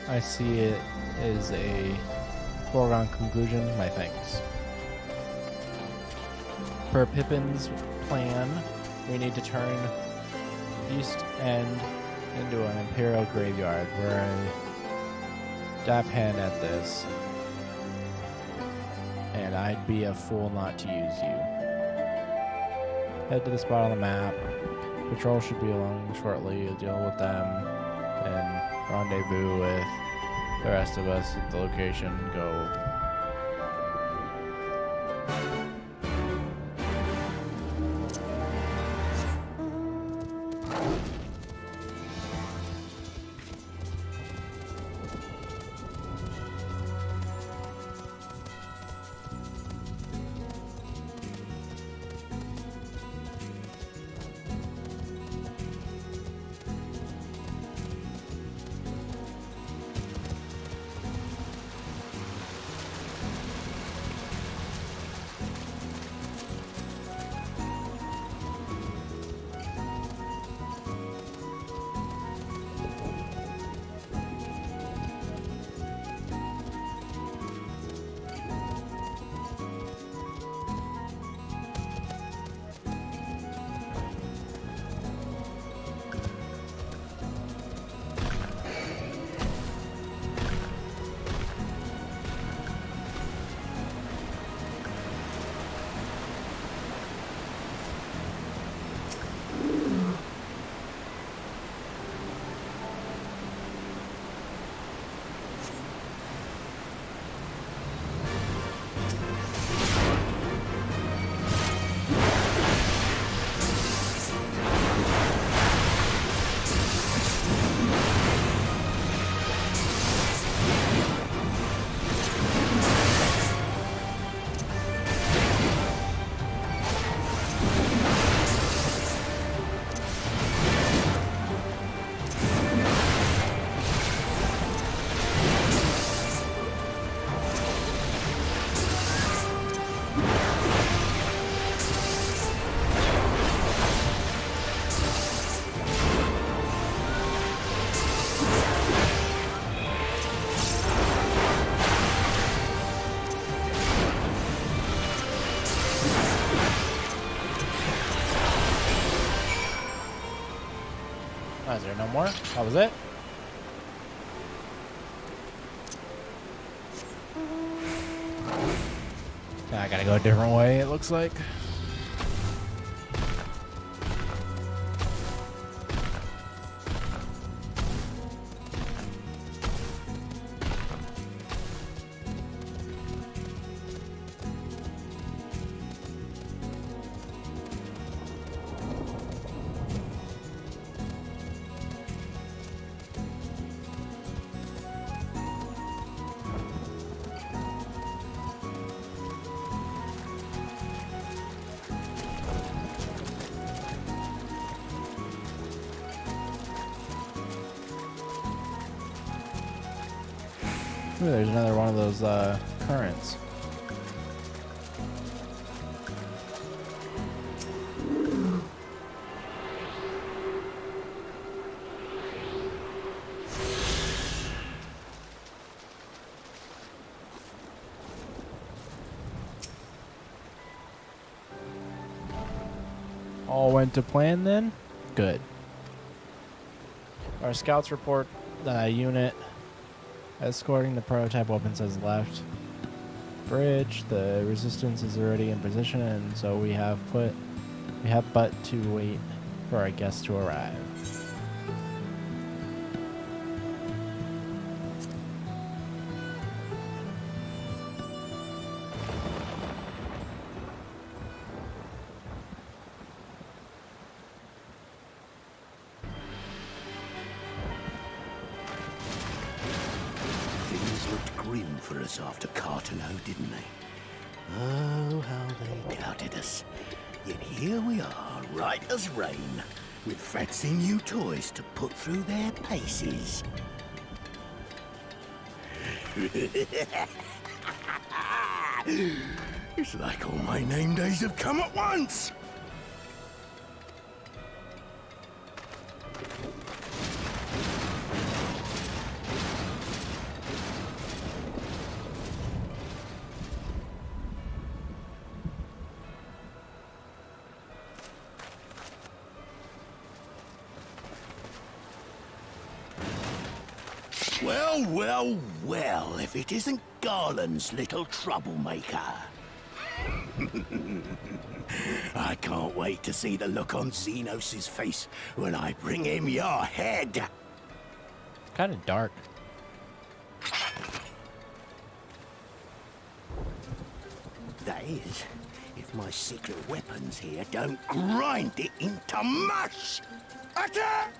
I see it is a foregone conclusion. My thanks. Per Pippin's plan, we need to turn East End into an Imperial graveyard. We're a dap hand at this, and I'd be a fool not to use you. Head to the spot on the map. Patrol should be along shortly. You'll deal with them and rendezvous with the rest of us at the location. Go. Is there no more? That was it? Now I gotta go a different way, it looks like. Ooh, there's another one of those currents. All went to plan then? Good. Our scouts report the unit escorting the prototype weapons has left bridge. The resistance is already in position, and so we have but to wait for our guests to arrive. For us after Cartano, didn't they? Oh, how they doubted us. Yet here we are, right as rain, with fancy new toys to put through their paces. It's like all my name days have come at once! Well, well, if it isn't Garland's little troublemaker. I can't wait to see the look on Xenos' face when I bring him your head. Kind of dark. That is, if my secret weapons here don't grind it into mush. Attack!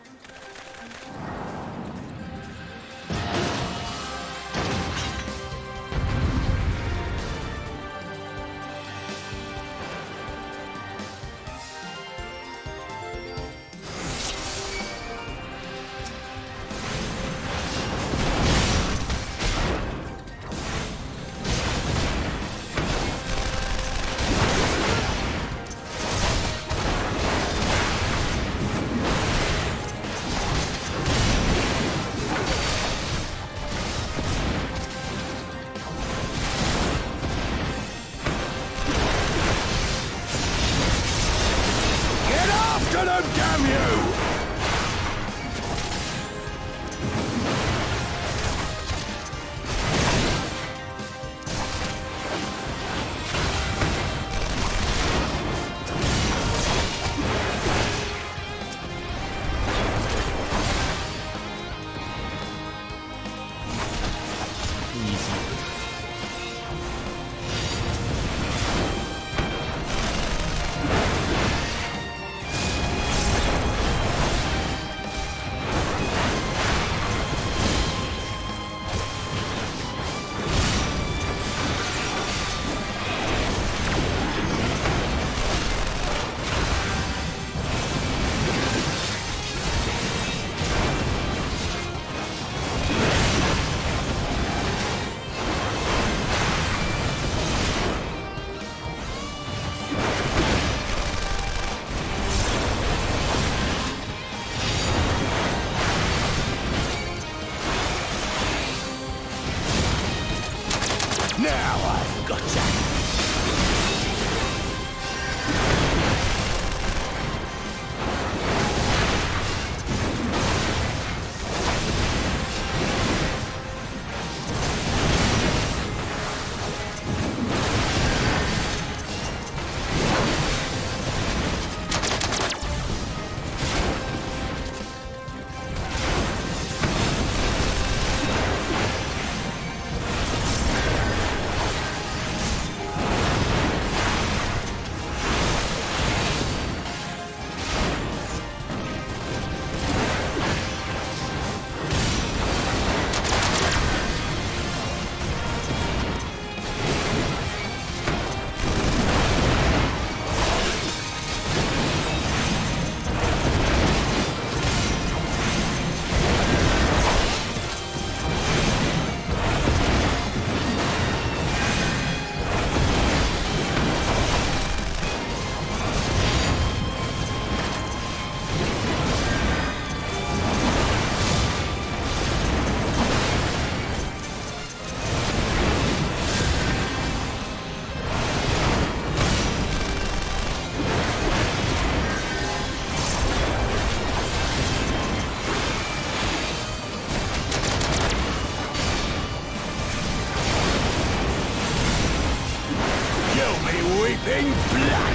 dripping blood!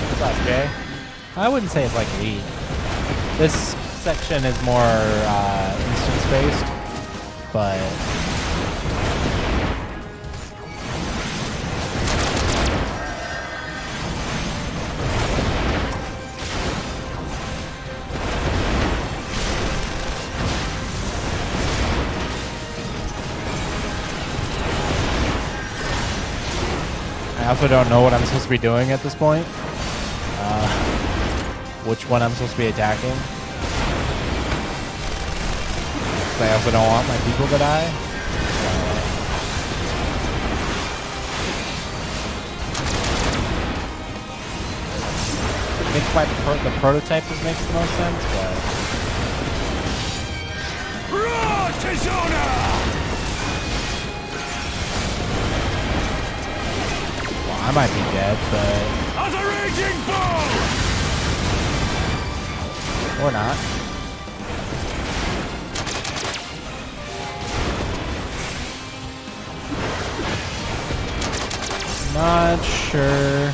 What's up, Jay? I wouldn't say it's like League. This section is more instance-based, but I also don't know what I'm supposed to be doing at this point. Which one I'm supposed to be attacking. I also don't want my people to die. I think by the prototype this makes the most sense, but... Well, I might be dead, but... As a raging bull! Or not. Not sure.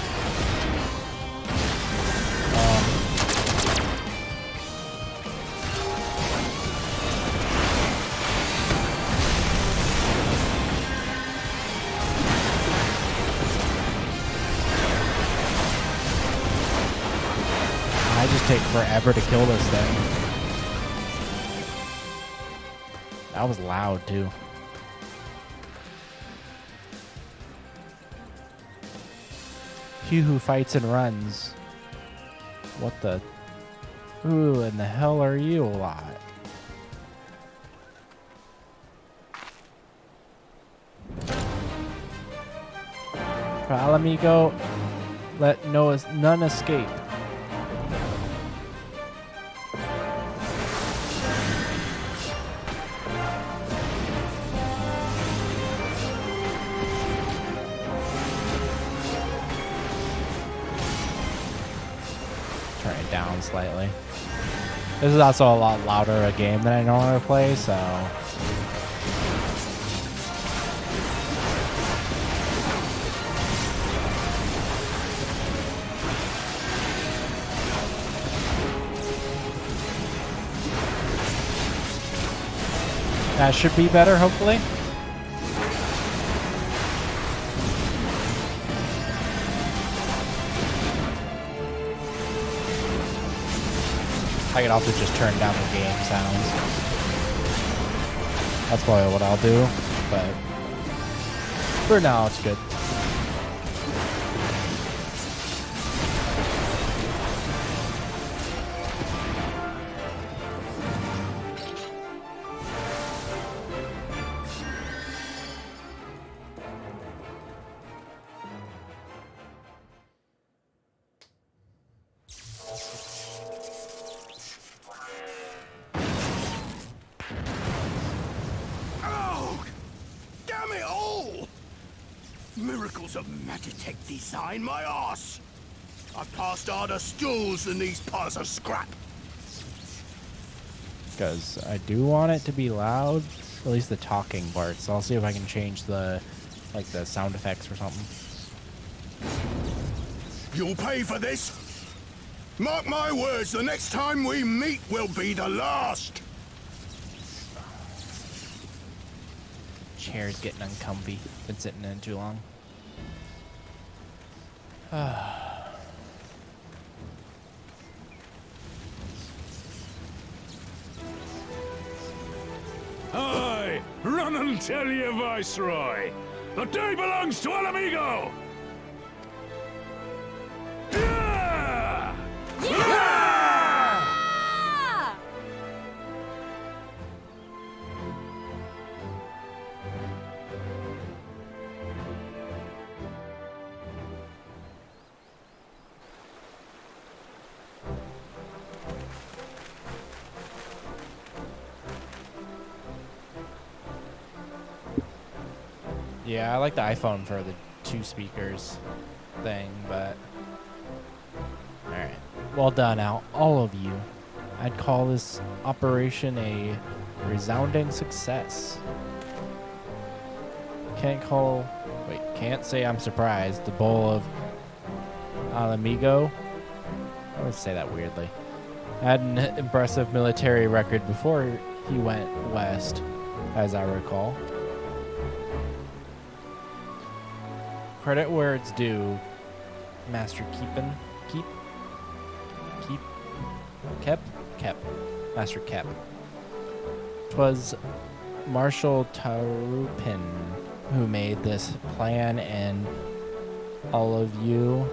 I just take forever to kill this thing. That was loud too. He who fights and runs. What the? Who in the hell are you a lot? Amigo, let none escape. Turn it down slightly. This is also a lot louder a game than I normally play, so. That should be better, hopefully. I could also just turn down the game sounds. That's probably what I'll do, but for now it's good. Miracles of Magitech design, my ass! I've passed harder stools than these piles of scrap. Because I do want it to be loud, at least the talking part. So I'll see if I can change the sound effects or something. You'll pay for this. Mark my words, the next time we meet will be the last. Chair's getting uncomfy. Been sitting in too long. Aye, run and tell your viceroy. The day belongs to El Amigo. Yeah! Yeah! Yeah, I like the iPhone for the 2 speakers thing, but alright. Well done, all of you. I'd call this operation a resounding success. Can't say I'm surprised. The bowl of Alamigo, I would say that weirdly, had an impressive military record before he went west, as I recall. Credit where it's due, Master Master Kep. 'Twas Marshal Tarupin who made this plan, and all of you,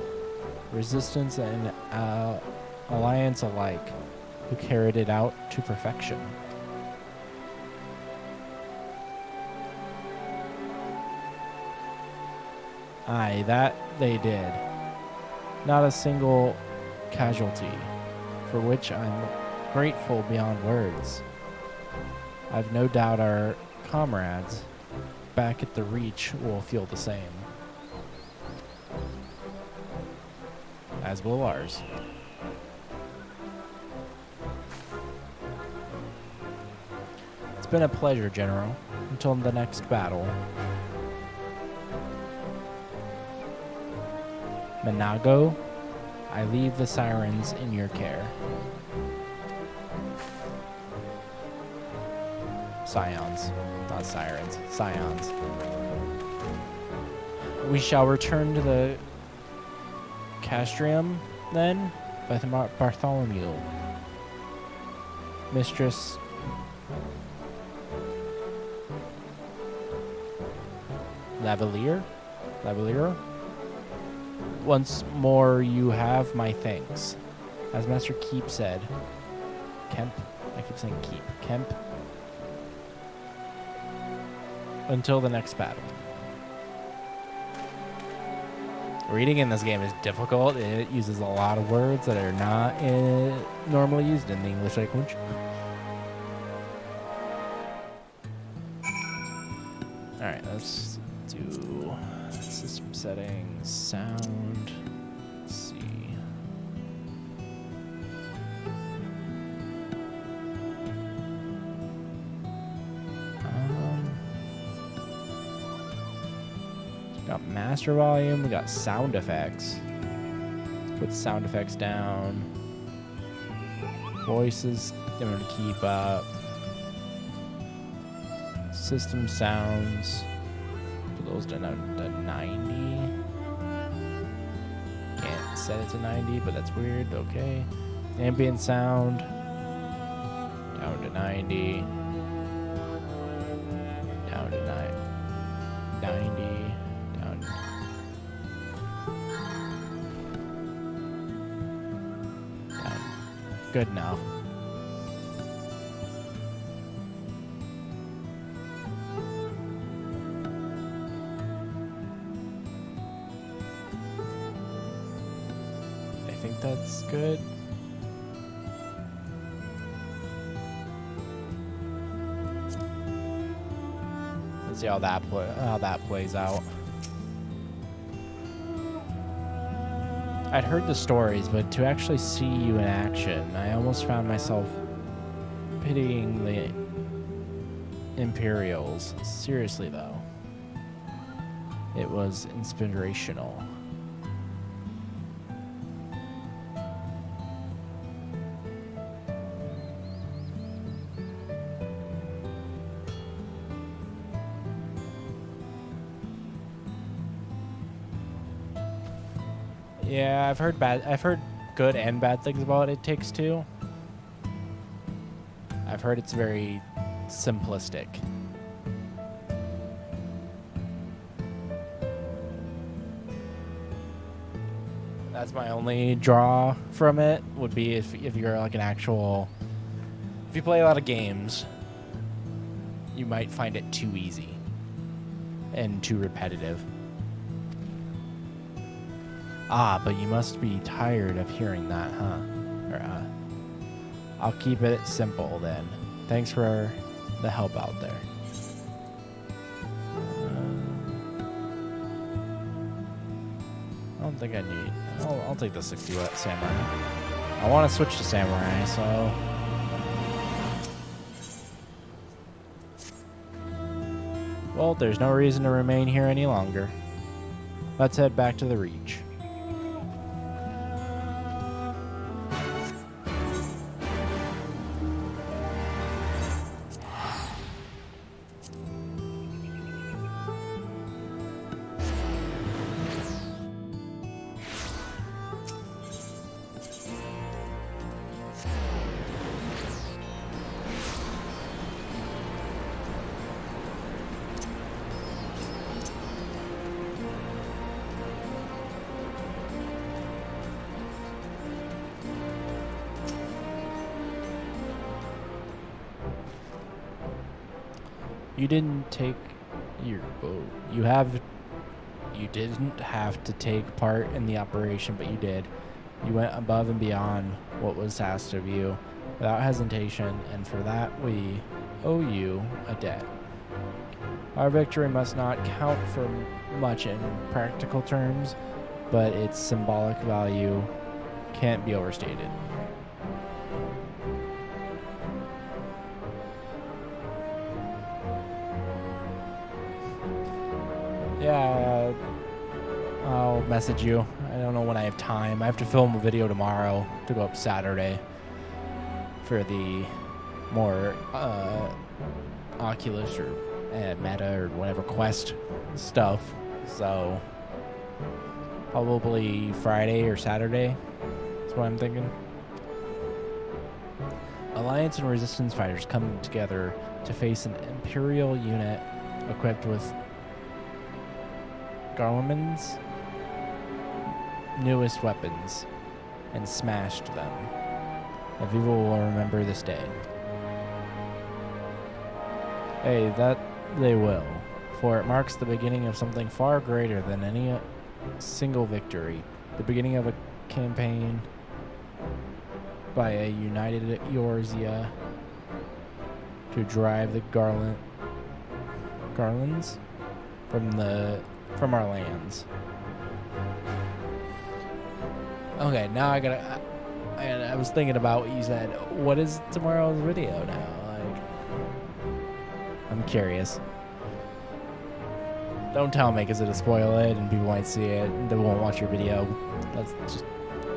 Resistance and Alliance alike, who carried it out to perfection. Aye, that they did. Not a single casualty, for which I'm grateful beyond words. I've no doubt our comrades back at the Reach will feel the same. As will ours. It's been a pleasure, General. Until the next battle. Manago, I leave the sirens in your care. Scions, not sirens, scions. We shall return to the Castrium, then, Bartholomew. Mistress Lavalier? Once more, you have my thanks. As Master Keep said, Kemp, I keep saying Keep, Kemp. Until the next battle. Reading in this game is difficult. It uses a lot of words that are not normally used in the English language. Alright, let's do system settings, sound. Let's see. Got master volume, we got sound effects. Let's put sound effects down. Voices, I'm gonna keep up. System sounds, put those down to 90. Can't set it to 90, but that's weird, okay. Ambient sound, down to 90. Down to 90. Good enough. I think that's good. Let's see how that plays out. I'd heard the stories, but to actually see you in action, I almost found myself pitying the Imperials. Seriously, though. It was inspirational. Yeah, I've heard good and bad things about It Takes Two. I've heard it's very simplistic. That's my only draw from it, would be if you're like if you play a lot of games, you might find it too easy and too repetitive. Ah, but you must be tired of hearing that, huh? I'll keep it simple then. Thanks for the help out there. I don't think I need... I'll take the 60 watt samurai. I want to switch to Samurai, so... Well, there's no reason to remain here any longer. Let's head back to the Reach. You didn't take your boat. You didn't have to take part in the operation, but you did. You went above and beyond what was asked of you without hesitation, and for that we owe you a debt. Our victory must not count for much in practical terms, but its symbolic value can't be overstated. Yeah, I'll message you. I don't know when I have time. I have to film a video tomorrow to go up Saturday for the more Oculus or Meta or whatever Quest stuff. So probably Friday or Saturday. That's what I'm thinking. Alliance and Resistance fighters come together to face an Imperial unit equipped with Garleman's newest weapons and smashed them. The people will remember this day. Hey, that they will, for it marks the beginning of something far greater than any single victory. The beginning of a campaign by a united Eorzea to drive the Garlands from our lands. Okay, now I was thinking about what you said. What is tomorrow's video now? Like, I'm curious. Don't tell me, because it'll spoil it and people might see it and they won't watch your video. Let's just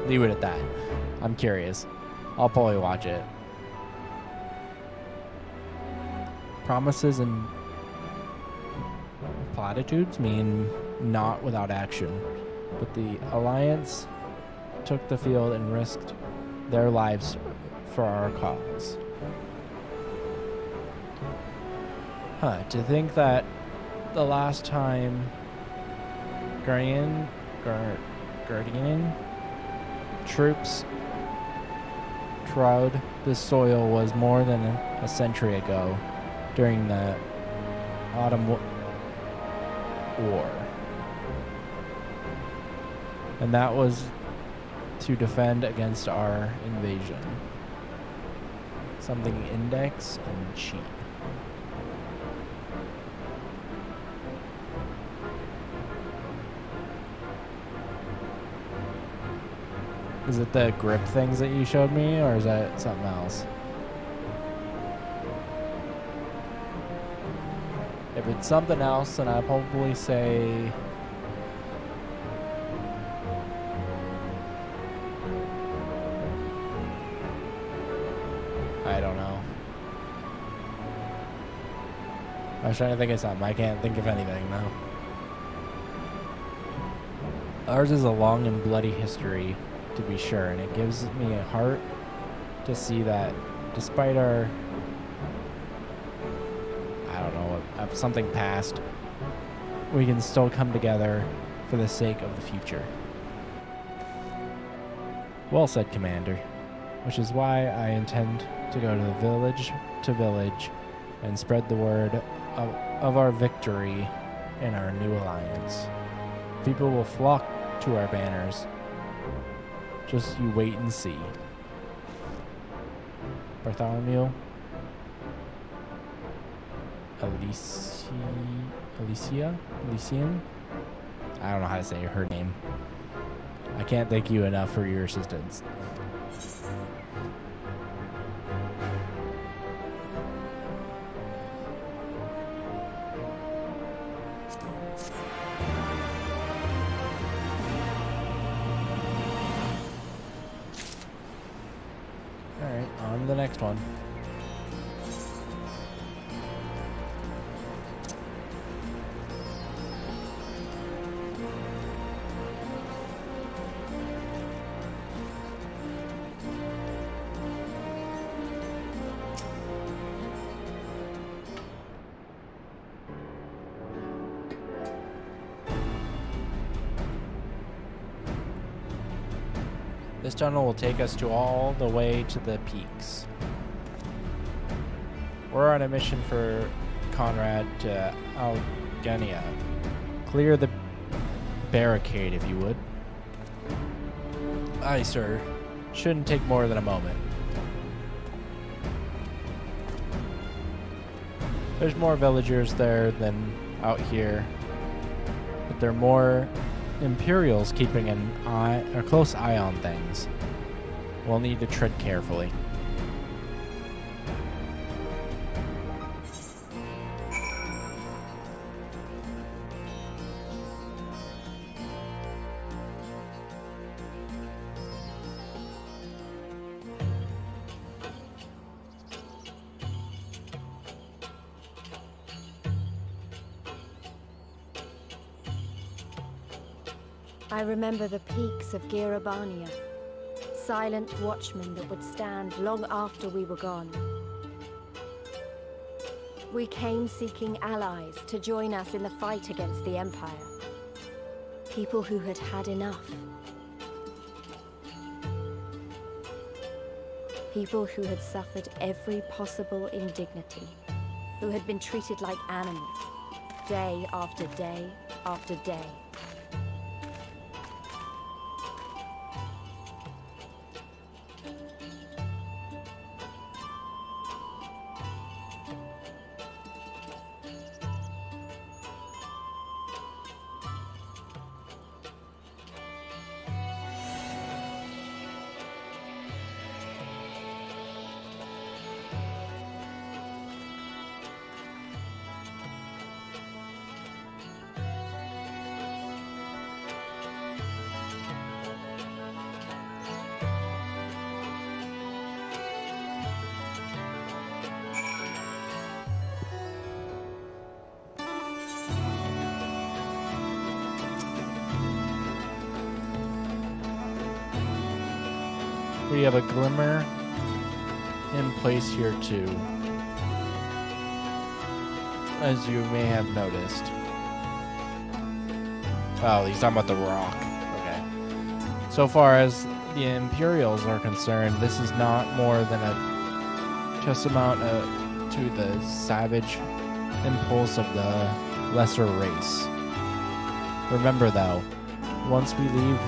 leave it at that. I'm curious. I'll probably watch it. Promises and platitudes mean not without action, but the Alliance took the field and risked their lives for our cause. To think that the last time Guardian troops trod this soil was more than a century ago, during the Autumn War. And that was to defend against our invasion. Something index and cheap. Is it the grip things that you showed me, or is that something else? If it's something else, then I'd probably say... I don't know. I was trying to think of something. I can't think of anything now. Ours is a long and bloody history, to be sure, and it gives me a heart to see that despite our, I don't know, something past, we can still come together for the sake of the future. Well said, Commander. Which is why I intend to go to village and spread the word of our victory in our new alliance. People will flock to our banners. Just you wait and see. Bartholomew? Elysian? I don't know how to say her name. I can't thank you enough for your assistance. On to the next one. This tunnel will take us to all the way to the peaks. We're on a mission for Conrad to Algenia. Clear the barricade, if you would. Aye, sir. Shouldn't take more than a moment. There's more villagers there than out here, but there are more Imperials keeping a close eye on things. We'll need to tread carefully. I remember the peaks of Girabania, silent watchmen that would stand long after we were gone. We came seeking allies to join us in the fight against the Empire. People who had had enough. People who had suffered every possible indignity, who had been treated like animals, day after day after day. We have a glimmer in place here too, as you may have noticed. Oh, he's talking about the rock. Okay. So far as the Imperials are concerned, this is not more than a testament to the savage impulse of the lesser race. Remember though, once we leave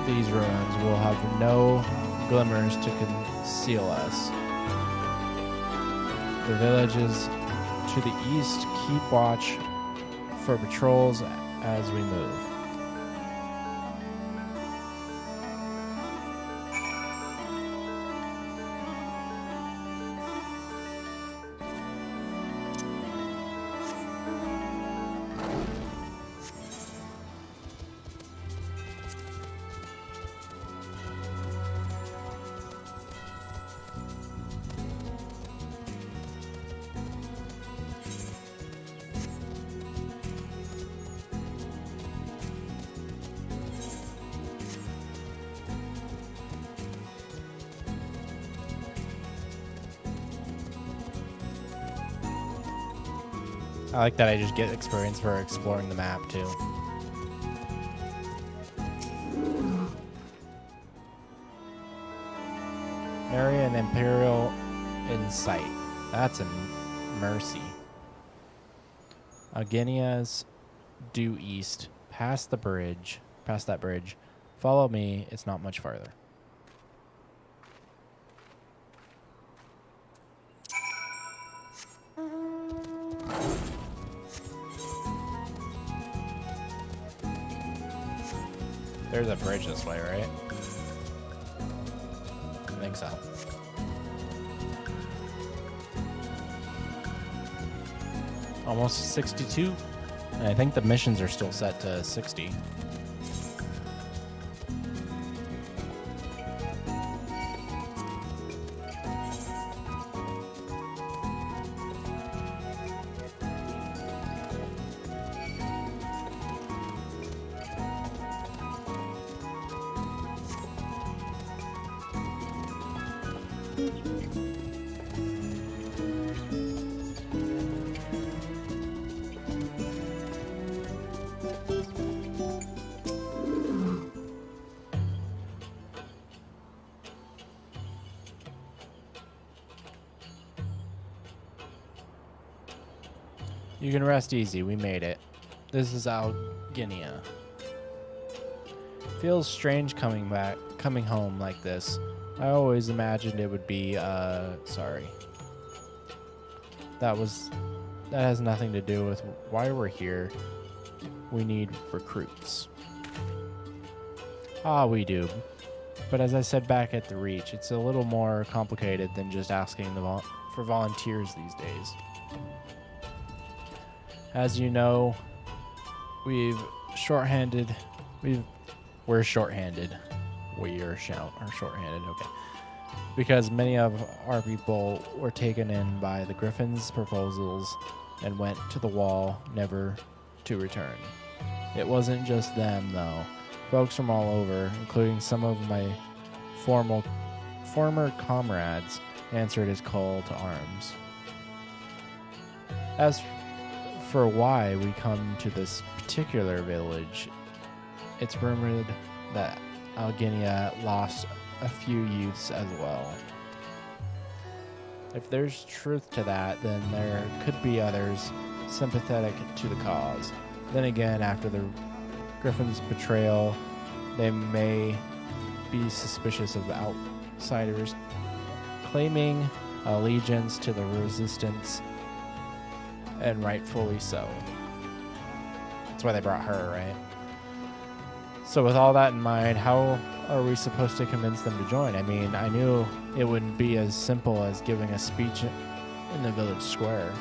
these ruins, we'll have no glimmers to conceal us. The villages to the east keep watch for patrols as we move. I like that I just get experience for exploring the map too. Area and Imperial in sight. That's a mercy. Agenia's due east, past that bridge. Follow me, it's not much farther. There's a bridge this way, right? I think so. Almost 62. And I think the missions are still set to 60. You can rest easy. We made it. This is Alginia. Feels strange coming home like this. I always imagined it would be, sorry. That has nothing to do with why we're here. We need recruits. Ah, we do. But as I said back at the Reach, it's a little more complicated than just asking for volunteers these days. As you know, we're shorthanded. We're shorthanded, okay. Because many of our people were taken in by the Griffin's proposals and went to the wall, never to return. It wasn't just them, though. Folks from all over, including some of my former comrades, answered his call to arms. As for why we come to this particular village, it's rumored that Alginia lost a few youths as well. If there's truth to that, then there could be others sympathetic to the cause. Then again, after the Griffin's betrayal, they may be suspicious of outsiders claiming allegiance to the resistance, and rightfully so. That's why they brought her, right? So with all that in mind, how are we supposed to convince them to join? I mean, I knew it wouldn't be as simple as giving a speech in the village square.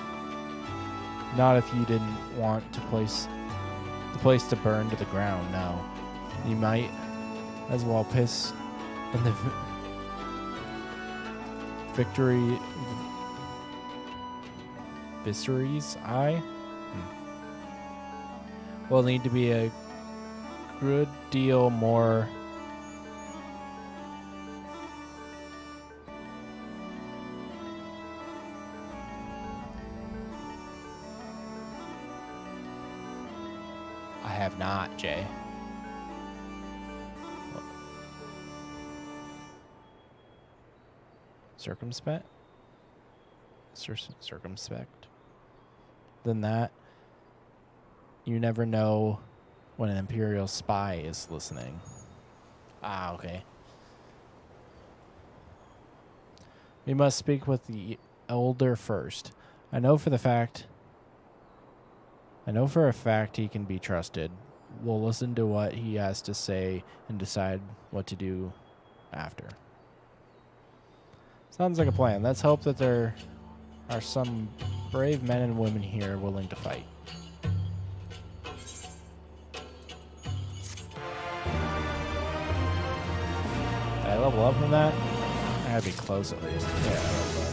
Not if you didn't want the place to burn to the ground, no. You might as well piss in the Viceroy's eye? Will need to be a good deal more I have not, Jay. Circumspect? Circumspect? Than that, you never know when an Imperial spy is listening. Ah, okay. We must speak with the elder first. I know for a fact he can be trusted. We'll listen to what he has to say and decide what to do after. Sounds like a plan. Let's hope that there are some brave men and women here willing to fight. Did I level up from that? I gotta be close at least. Yeah, I leveled up.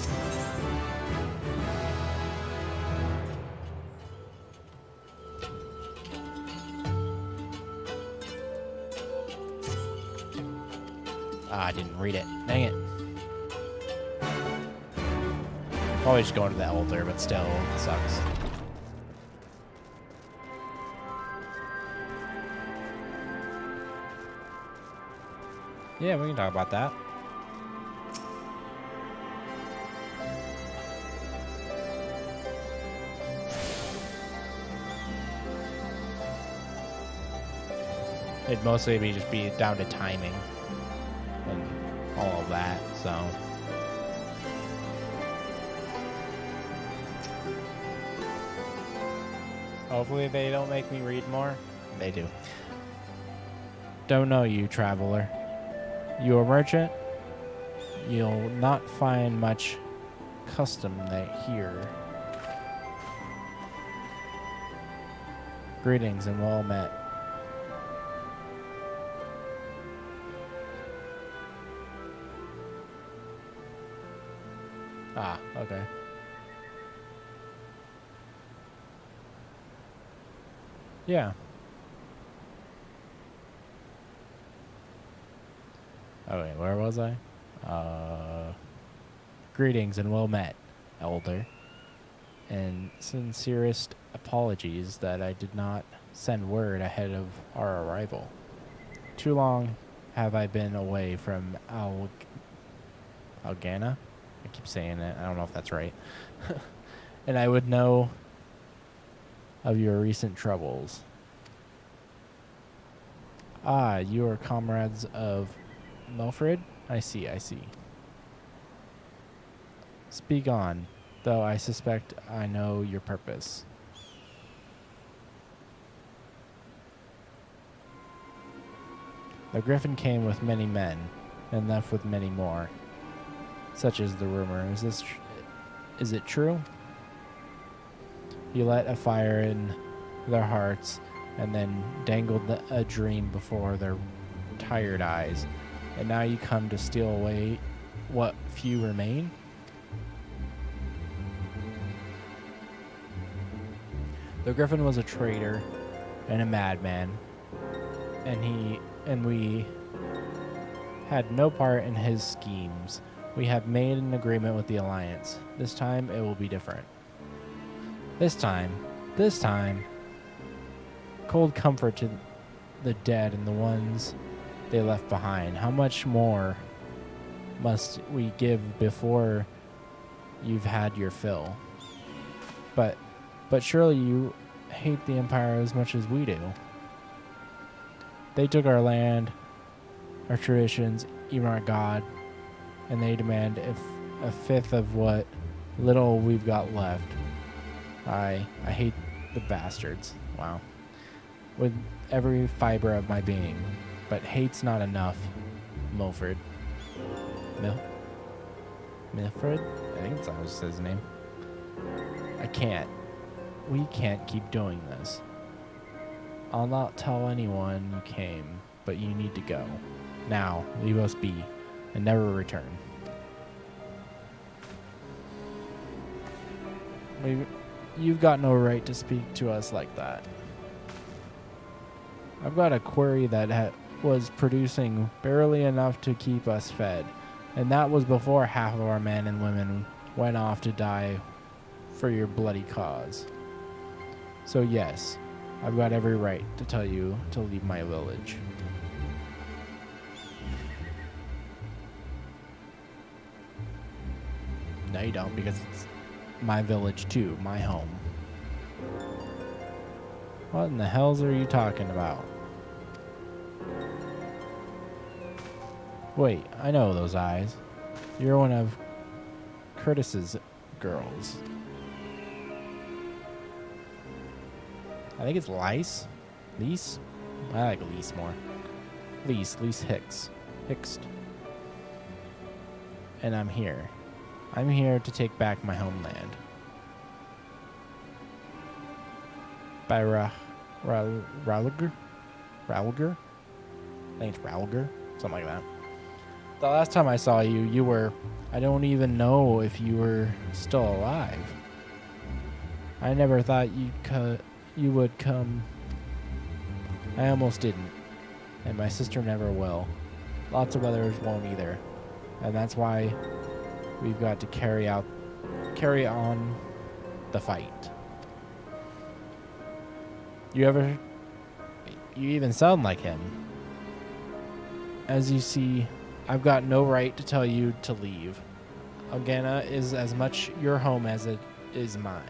Ah, I didn't read it. Dang it. Probably just going to the altar, but still, it sucks. Yeah, we can talk about that. It'd mostly be down to timing and all of that, so. Hopefully they don't make me read more. They do. Don't know you, traveler. You a merchant? You'll not find much custom here. Greetings and well met. Ah, okay. Yeah. Oh wait, where was I? Greetings and well met, Elder. And sincerest apologies that I did not send word ahead of our arrival. Too long have I been away from Algana? I keep saying it. I don't know if that's right. And I would know of your recent troubles. Ah, you are comrades of Melfred? I see, I see. Speak on, though I suspect I know your purpose. The Griffin came with many men, and left with many more. Such is the rumor. Is it true? You lit a fire in their hearts, and then dangled a dream before their tired eyes. And now you come to steal away what few remain? The Griffin was a traitor and a madman, and we had no part in his schemes. We have made an agreement with the Alliance. This time it will be different. This time, cold comfort to the dead and the ones they left behind. How much more must we give before you've had your fill? But surely you hate the Empire as much as we do. They took our land, our traditions, even our God, and they demand a fifth of what little we've got left. I hate the bastards. Wow. With every fiber of my being. But hate's not enough, Milford. Milford? I think that's how it says his name. I can't. We can't keep doing this. I'll not tell anyone you came, but you need to go. Now, leave us be, and never return. You've got no right to speak to us like that. I've got a quarry that was producing barely enough to keep us fed, and that was before half of our men and women went off to die for your bloody cause. So yes, I've got every right to tell you to leave my village. No, you don't, because it's my village too, my home. What in the hells are you talking about? Wait, I know those eyes. You're one of Curtis's girls. I think it's Lice? Lise? I like Lise more. Lise Hicks. Hixt. And I'm here. I'm here to take back my homeland. By Ralger? Ralger? I think it's Ralger. Something like that. The last time I saw you, you were... I don't even know if you were still alive. I never thought you would come. I almost didn't. And my sister never will. Lots of others won't either. And that's why we've got to carry on the fight. You even sound like him. As you see, I've got no right to tell you to leave. Algana is as much your home as it is mine.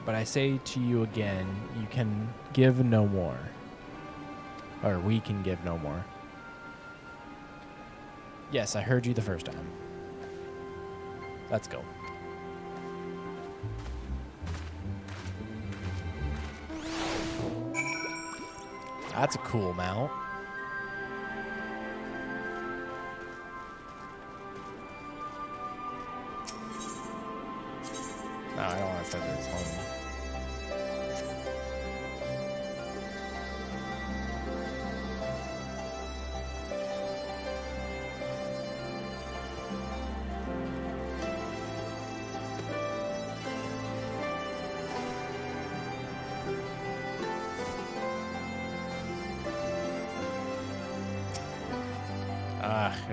But I say to you again, you can give no more. Or we can give no more. Yes, I heard you the first time. Let's go. That's a cool mount. No, I don't want to send this home.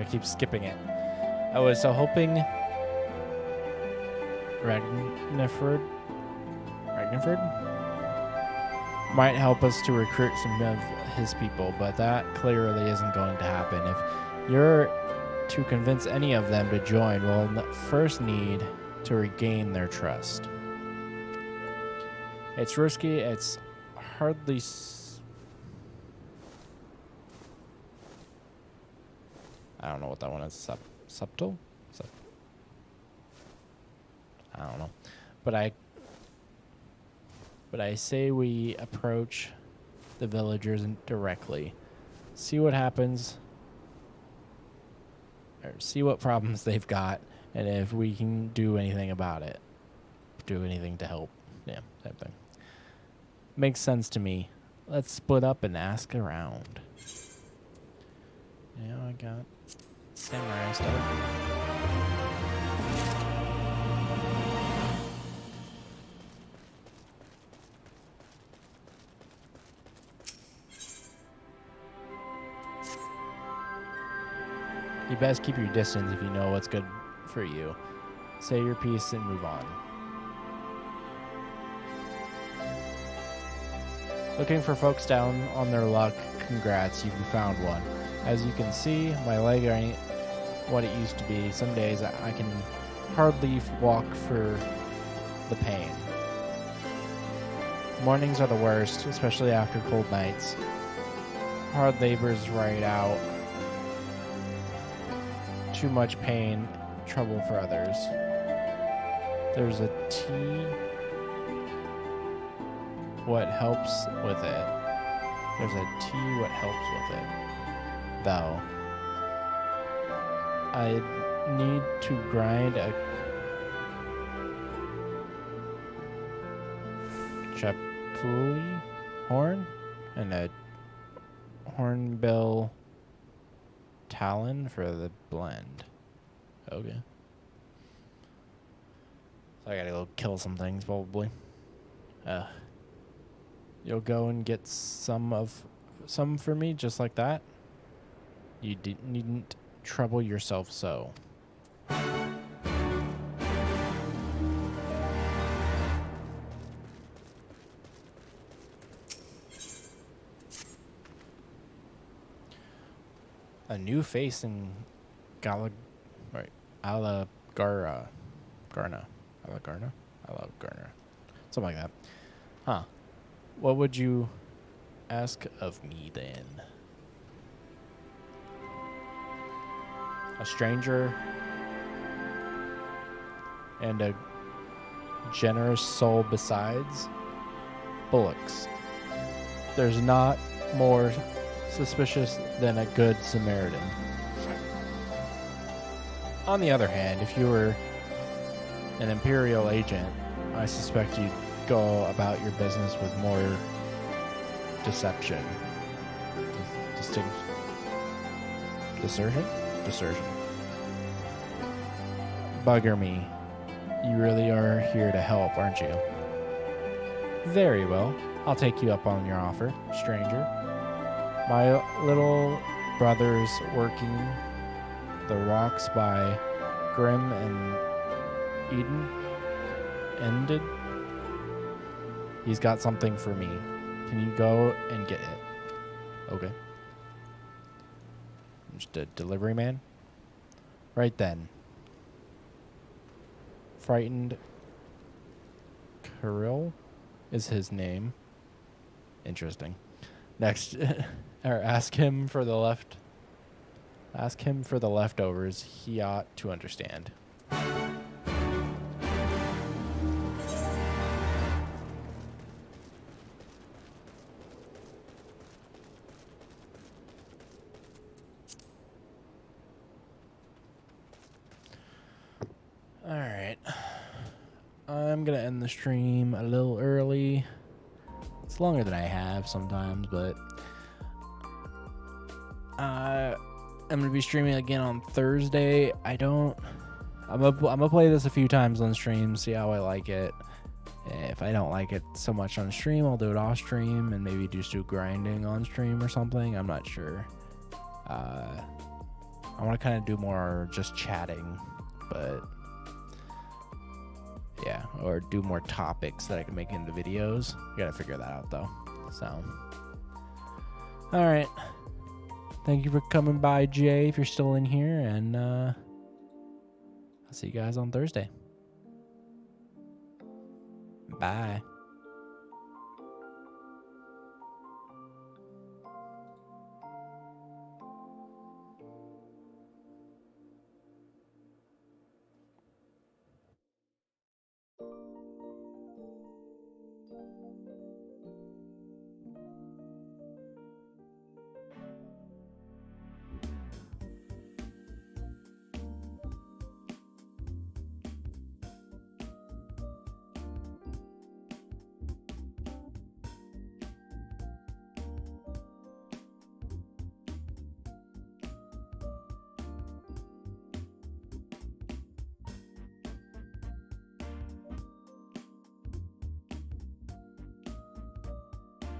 I keep skipping it. I was hoping Ragnarford might help us to recruit some of his people, but that clearly isn't going to happen. If you're to convince any of them to join, we'll first need to regain their trust. It's risky. It's hardly... I don't know what that one is. Subtle? I don't know. But I say we approach the villagers directly. See what happens. Or see what problems they've got. And if we can do anything about it. Do anything to help. Yeah, type thing. Makes sense to me. Let's split up and ask around. Yeah, I got samurai stuff. You best keep your distance if you know what's good for you. Say your piece and move on. Looking for folks down on their luck, congrats, you've found one. As you can see, my leg ain't what it used to be. Some days I can hardly walk for the pain. Mornings are the worst, especially after cold nights. Hard labor's right out. Too much pain, trouble for others. There's a tea. What helps with it? There's a tea. What helps with it? Though, I need to grind a chapuli horn and a hornbill talon for the blend. Okay. So I gotta go kill some things probably. You'll go and get some for me just like that? You needn't trouble yourself so. A new face in Alagarna. Something like that. Huh. What would you ask of me then? A stranger and a generous soul besides? Bullocks. There's not more suspicious than a good Samaritan. On the other hand, if you were an Imperial agent, I suspect you'd go about your business with more deception. Desertion? Desertion. Bugger me. You really are here to help, aren't you? Very well. I'll take you up on your offer, stranger. My little brother's working the rocks by Grim and Eden ended. He's got something for me. Can you go and get it? Okay. Just a delivery man? Right then. Frightened Kirill is his name. Interesting. Next, or ask him for the leftovers. He ought to understand. Alright. I'm gonna end the stream a little early. It's longer than I have sometimes, but I'm gonna be streaming again on Thursday. I'm gonna play this a few times on stream, see how I like it. If I don't like it so much on stream, I'll do it off stream and maybe just do grinding on stream or something. I'm not sure. I want to kind of do more just chatting, but yeah, or do more topics that I can make into videos. Gotta figure that out though. So, all right. Thank you for coming by, Jay, if you're still in here, and I'll see you guys on Thursday. Bye.